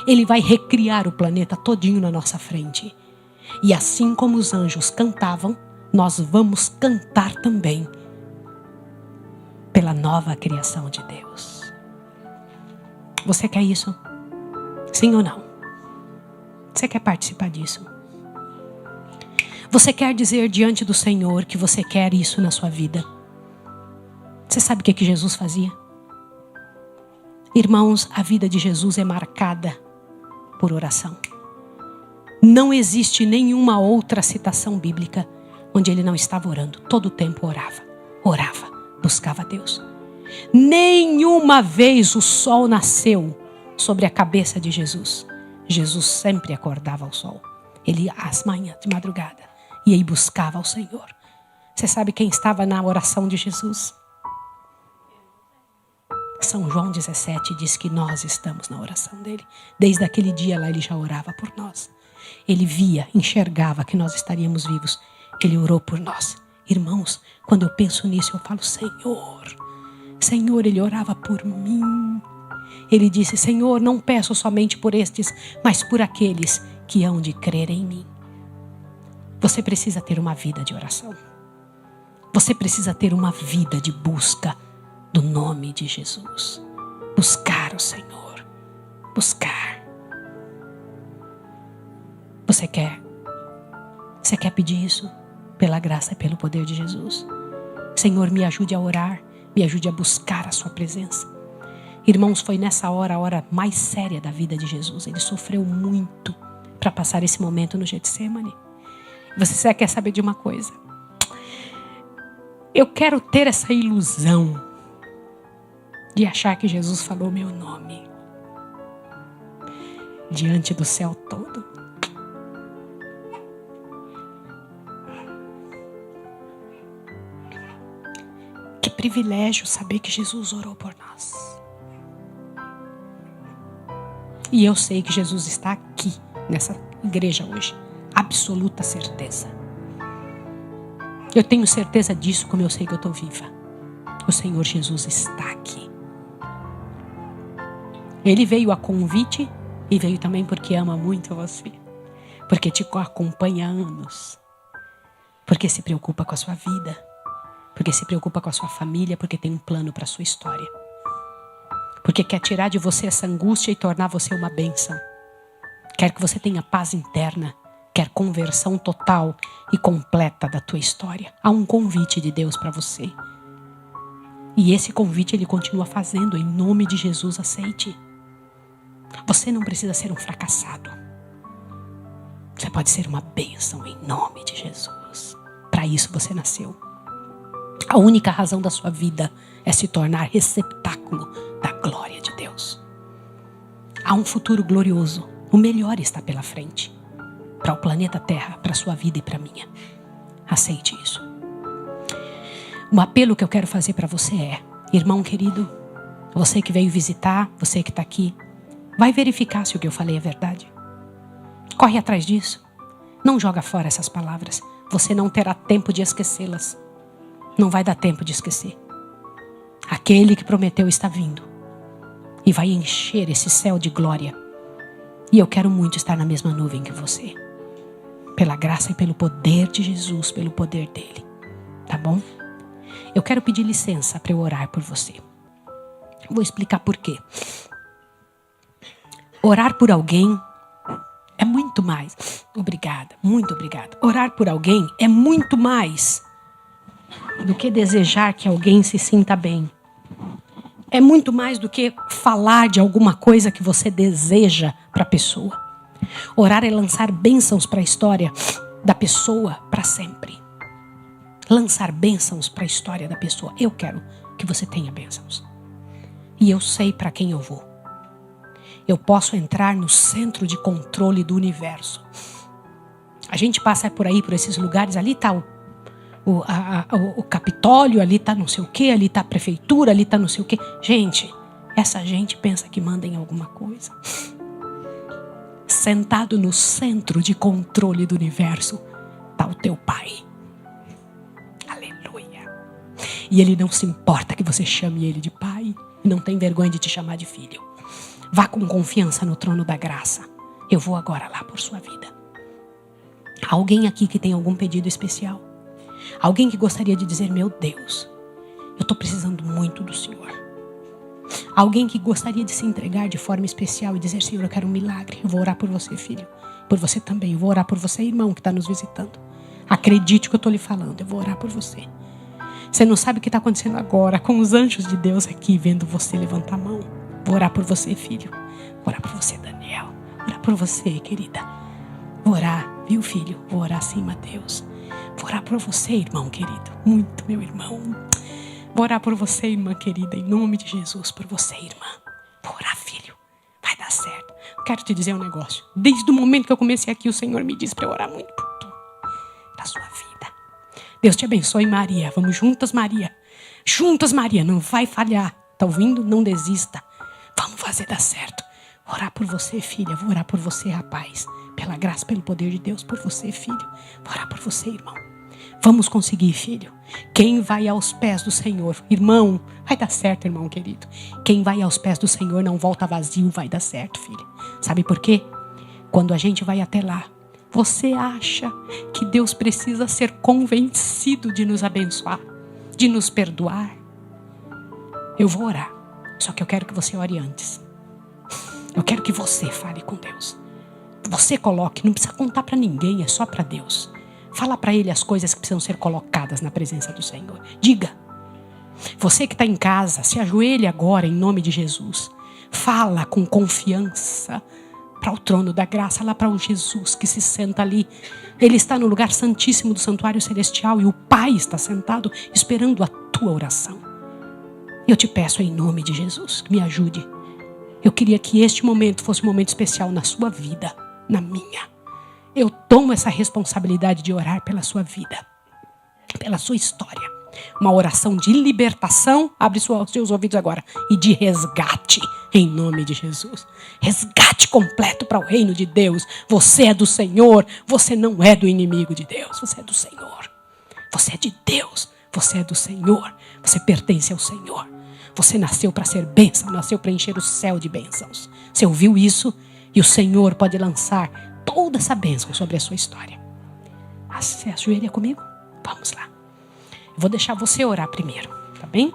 ele vai recriar o planeta todinho na nossa frente. E assim como os anjos cantavam, nós vamos cantar também pela nova criação de Deus. Você quer isso? Sim ou não? Você quer participar disso? Você quer dizer diante do Senhor que você quer isso na sua vida? Você sabe o que Jesus fazia? Irmãos, a vida de Jesus é marcada por oração. Não existe nenhuma outra citação bíblica onde ele não estava orando. Todo o tempo orava, buscava a Deus. Nenhuma vez o sol nasceu sobre a cabeça de Jesus. Jesus sempre acordava ao sol. Ele ia às manhãs de madrugada e aí buscava ao Senhor. Você sabe quem estava na oração de Jesus? São João 17 diz que nós estamos na oração dele. Desde aquele dia lá ele já orava por nós. Ele via, enxergava que nós estaríamos vivos. Ele orou por nós. Irmãos, quando eu penso nisso eu falo: Senhor, ele orava por mim. Ele disse: Senhor, não peço somente por estes, mas por aqueles que hão de crer em mim. Você precisa ter uma vida de oração. Você precisa ter uma vida de busca do nome de Jesus. Buscar o Senhor. Buscar. Você quer pedir isso? Pela graça e pelo poder de Jesus. Senhor, me ajude a orar. Me ajude a buscar a sua presença. Irmãos, foi nessa hora a hora mais séria da vida de Jesus. Ele sofreu muito para passar esse momento no Getsemane. Você quer saber de uma coisa? Eu quero ter essa ilusão de achar que Jesus falou meu nome diante do céu todo. Que privilégio saber que Jesus orou por nós. E eu sei que Jesus está aqui nessa igreja hoje. Absoluta certeza. Eu tenho certeza disso, como eu sei que eu estou viva. O Senhor Jesus está aqui. Ele veio a convite e veio também porque ama muito você. Porque te acompanha há anos. Porque se preocupa com a sua vida. Porque se preocupa com a sua família. Porque tem um plano para a sua história. Porque quer tirar de você essa angústia e tornar você uma bênção. Quer que você tenha paz interna. Quer conversão total e completa da tua história. Há um convite de Deus para você. E esse convite Ele continua fazendo. Em nome de Jesus, aceite. Você não precisa ser um fracassado. Você pode ser uma bênção em nome de Jesus. Para isso você nasceu. A única razão da sua vida é se tornar receptáculo da glória de Deus. Há um futuro glorioso. O melhor está pela frente. Para o planeta Terra, para a sua vida e para a minha. Aceite isso. Um apelo que eu quero fazer para você é: irmão querido, você que veio visitar, você que está aqui, vai verificar se o que eu falei é verdade. Corre atrás disso. Não joga fora essas palavras. Você não terá tempo de esquecê-las. Não vai dar tempo de esquecer. Aquele que prometeu está vindo. E vai encher esse céu de glória. E eu quero muito estar na mesma nuvem que você. Pela graça e pelo poder de Jesus, pelo poder dele. Tá bom? Eu quero pedir licença para eu orar por você. Vou explicar por quê. Orar por alguém é muito mais. Obrigada, muito obrigada. Orar por alguém é muito mais do que desejar que alguém se sinta bem. É muito mais do que falar de alguma coisa que você deseja para a pessoa. Orar é lançar bênçãos para a história da pessoa para sempre. Lançar bênçãos para a história da pessoa. Eu quero que você tenha bênçãos. E eu sei para quem eu vou. Eu posso entrar no centro de controle do universo. A gente passa por aí, por esses lugares. Ali está o Capitólio, ali está não sei o quê, ali está a prefeitura, ali está não sei o quê. Gente, essa gente pensa que manda em alguma coisa. Sentado no centro de controle do universo está o teu pai. Aleluia. E ele não se importa que você chame ele de pai. E não tem vergonha de te chamar de filho. Vá com confiança no trono da graça. Eu vou agora lá por sua vida. Alguém aqui que tem algum pedido especial? Alguém que gostaria de dizer: meu Deus, eu estou precisando muito do Senhor. Alguém que gostaria de se entregar de forma especial e dizer: Senhor, eu quero um milagre. Eu vou orar por você, filho. Por você também. Eu vou orar por você, irmão, que está nos visitando. Acredite que eu estou lhe falando. Eu vou orar por você. Você não sabe o que está acontecendo agora com os anjos de Deus aqui vendo você levantar a mão. Vou orar por você, filho. Vou orar por você, Daniel. Vou orar por você, querida. Vou orar, viu, filho? Vou orar sim, Mateus. Vou orar por você, irmão querido. Muito, meu irmão. Vou orar por você, irmã querida. Em nome de Jesus, por você, irmã. Vou orar, filho. Vai dar certo. Quero te dizer um negócio. Desde o momento que eu comecei aqui, o Senhor me disse para eu orar muito por tu. Da sua vida. Deus te abençoe, Maria. Vamos juntas, Maria. Juntas, Maria. Não vai falhar. Tá ouvindo? Não desista. Vamos fazer dar certo. Vou orar por você, filha. Vou orar por você, rapaz. Pela graça, pelo poder de Deus, por você, filho. Vou orar por você, irmão. Vamos conseguir, filho. Quem vai aos pés do Senhor, irmão, vai dar certo, irmão querido. Quem vai aos pés do Senhor não volta vazio, vai dar certo, filho. Sabe por quê? Quando a gente vai até lá, você acha que Deus precisa ser convencido de nos abençoar, de nos perdoar? Eu vou orar. Só que eu quero que você ore antes. Eu quero que você fale com Deus. Você coloque, não precisa contar para ninguém, é só para Deus. Fala para Ele as coisas que precisam ser colocadas na presença do Senhor. Diga. Você que está em casa, se ajoelhe agora em nome de Jesus. Fala com confiança para o trono da graça, lá para o Jesus que se senta ali. Ele está no lugar santíssimo do santuário celestial e o Pai está sentado esperando a tua oração. Eu te peço em nome de Jesus, que me ajude. Eu queria que este momento fosse um momento especial na sua vida, na minha. Eu tomo essa responsabilidade de orar pela sua vida, pela sua história. Uma oração de libertação, abre seus ouvidos agora, e de resgate, em nome de Jesus. Resgate completo para o reino de Deus. Você é do Senhor, você não é do inimigo de Deus, você é do Senhor. Você é de Deus, você é do Senhor, você pertence ao Senhor. Você nasceu para ser bênção, nasceu para encher o céu de bênçãos. Você ouviu isso e o Senhor pode lançar toda essa bênção sobre a sua história. Você ajoelha comigo? Vamos lá. Eu vou deixar você orar primeiro, tá bem?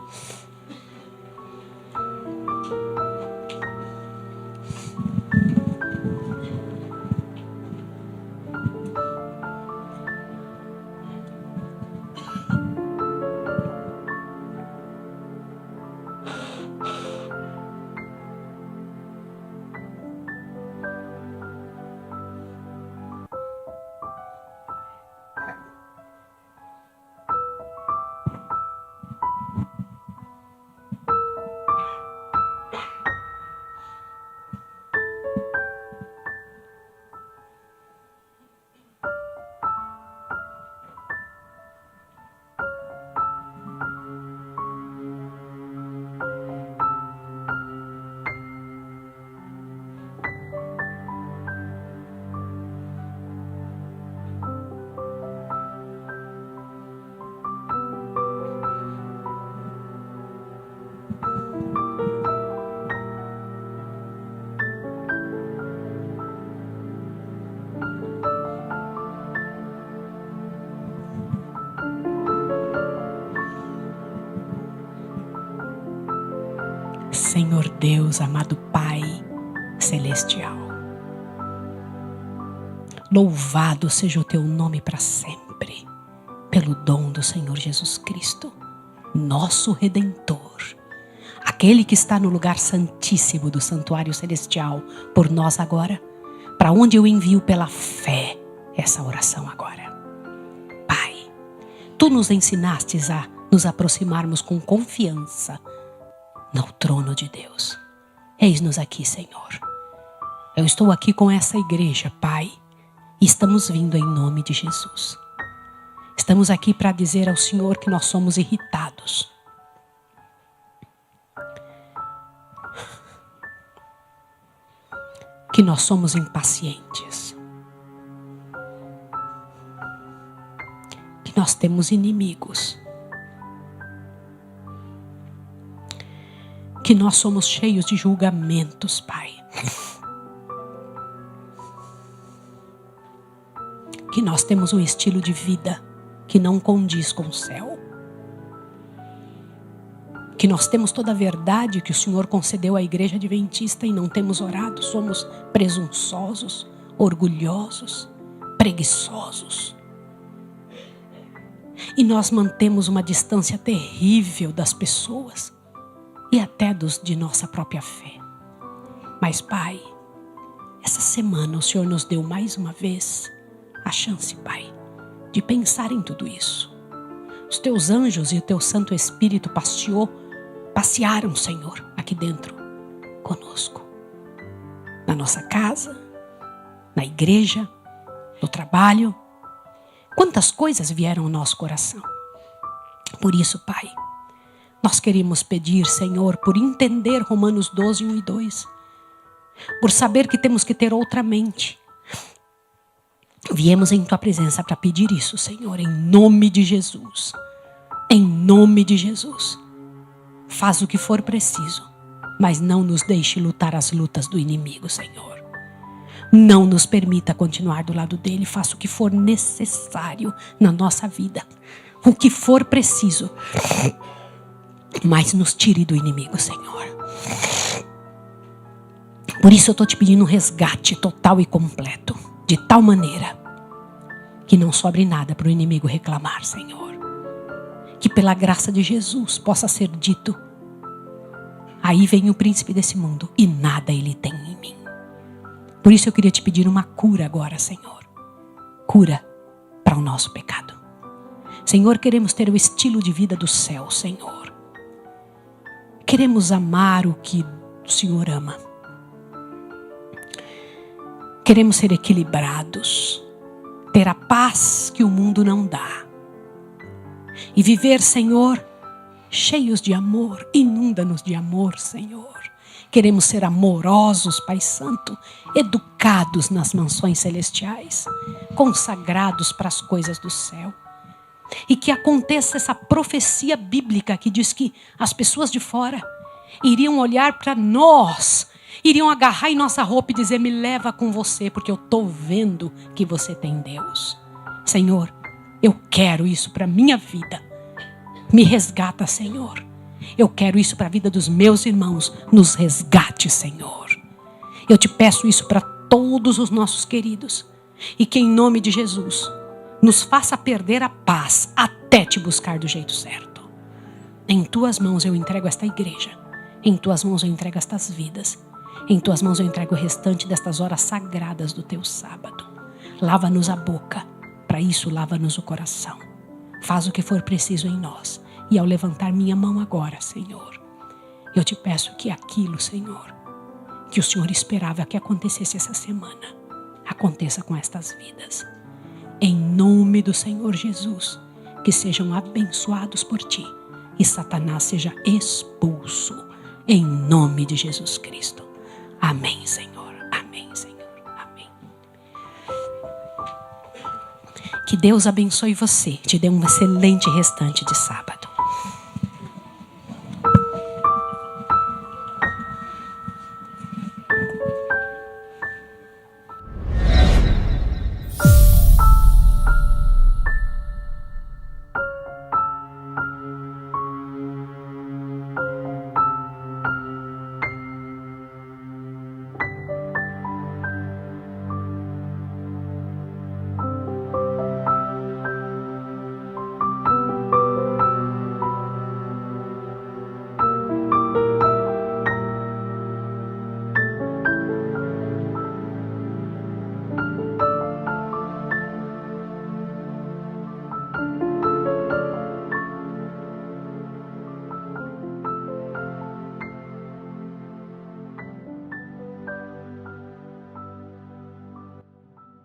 Senhor Deus, amado Pai Celestial, louvado seja o teu nome para sempre, pelo dom do Senhor Jesus Cristo, nosso Redentor, aquele que está no lugar santíssimo do santuário celestial, por nós agora, para onde eu envio pela fé essa oração agora. Pai, tu nos ensinastes a nos aproximarmos com confiança no trono de Deus. Eis-nos aqui, Senhor. Eu estou aqui com essa igreja, Pai, e estamos vindo em nome de Jesus. Estamos aqui para dizer ao Senhor que nós somos irritados. Que nós somos impacientes. Que nós temos inimigos. Que nós somos cheios de julgamentos, Pai. Que nós temos um estilo de vida que não condiz com o céu. Que nós temos toda a verdade que o Senhor concedeu à igreja adventista e não temos orado. Somos presunçosos, orgulhosos, preguiçosos. E nós mantemos uma distância terrível das pessoas. E até de nossa própria fé. Mas, Pai, essa semana o Senhor nos deu mais uma vez a chance, Pai, de pensar em tudo isso. Os teus anjos e o teu Santo Espírito passearam, Senhor, aqui dentro conosco. Na nossa casa, na igreja, no trabalho. Quantas coisas vieram ao nosso coração. Por isso, Pai, nós queremos pedir, Senhor, por entender Romanos 12, 1 e 2. Por saber que temos que ter outra mente. Viemos em Tua presença para pedir isso, Senhor, em nome de Jesus. Em nome de Jesus. Faz o que for preciso, mas não nos deixe lutar as lutas do inimigo, Senhor. Não nos permita continuar do lado dele. Faça o que for necessário na nossa vida. O que for preciso. Mas nos tire do inimigo, Senhor. Por isso eu estou te pedindo um resgate total e completo. De tal maneira que não sobre nada para o inimigo reclamar, Senhor. Que pela graça de Jesus possa ser dito: aí vem o príncipe desse mundo e nada ele tem em mim. Por isso eu queria te pedir uma cura agora, Senhor. Cura para o nosso pecado. Senhor, queremos ter o estilo de vida do céu, Senhor. Queremos amar o que o Senhor ama. Queremos ser equilibrados. Ter a paz que o mundo não dá. E viver, Senhor, cheios de amor. Inunda-nos de amor, Senhor. Queremos ser amorosos, Pai Santo. Educados nas mansões celestiais. Consagrados para as coisas do céu. E que aconteça essa profecia bíblica que diz que as pessoas de fora iriam olhar para nós, iriam agarrar em nossa roupa e dizer: me leva com você, porque eu estou vendo que você tem Deus. Senhor, eu quero isso para a minha vida. Me resgata, Senhor. Eu quero isso para a vida dos meus irmãos. Nos resgate, Senhor. Eu te peço isso para todos os nossos queridos. E que em nome de Jesus nos faça perder a paz até te buscar do jeito certo. Em tuas mãos eu entrego esta igreja. Em tuas mãos eu entrego estas vidas. Em tuas mãos eu entrego o restante destas horas sagradas do teu sábado. Lava-nos a boca. Para isso, lava-nos o coração. Faz o que for preciso em nós. E ao levantar minha mão agora, Senhor, eu te peço que aquilo, Senhor, que o Senhor esperava que acontecesse essa semana, aconteça com estas vidas. Em nome do Senhor Jesus, que sejam abençoados por ti e Satanás seja expulso. Em nome de Jesus Cristo. Amém, Senhor. Amém, Senhor. Amém. Que Deus abençoe você, te dê um excelente restante de sábado.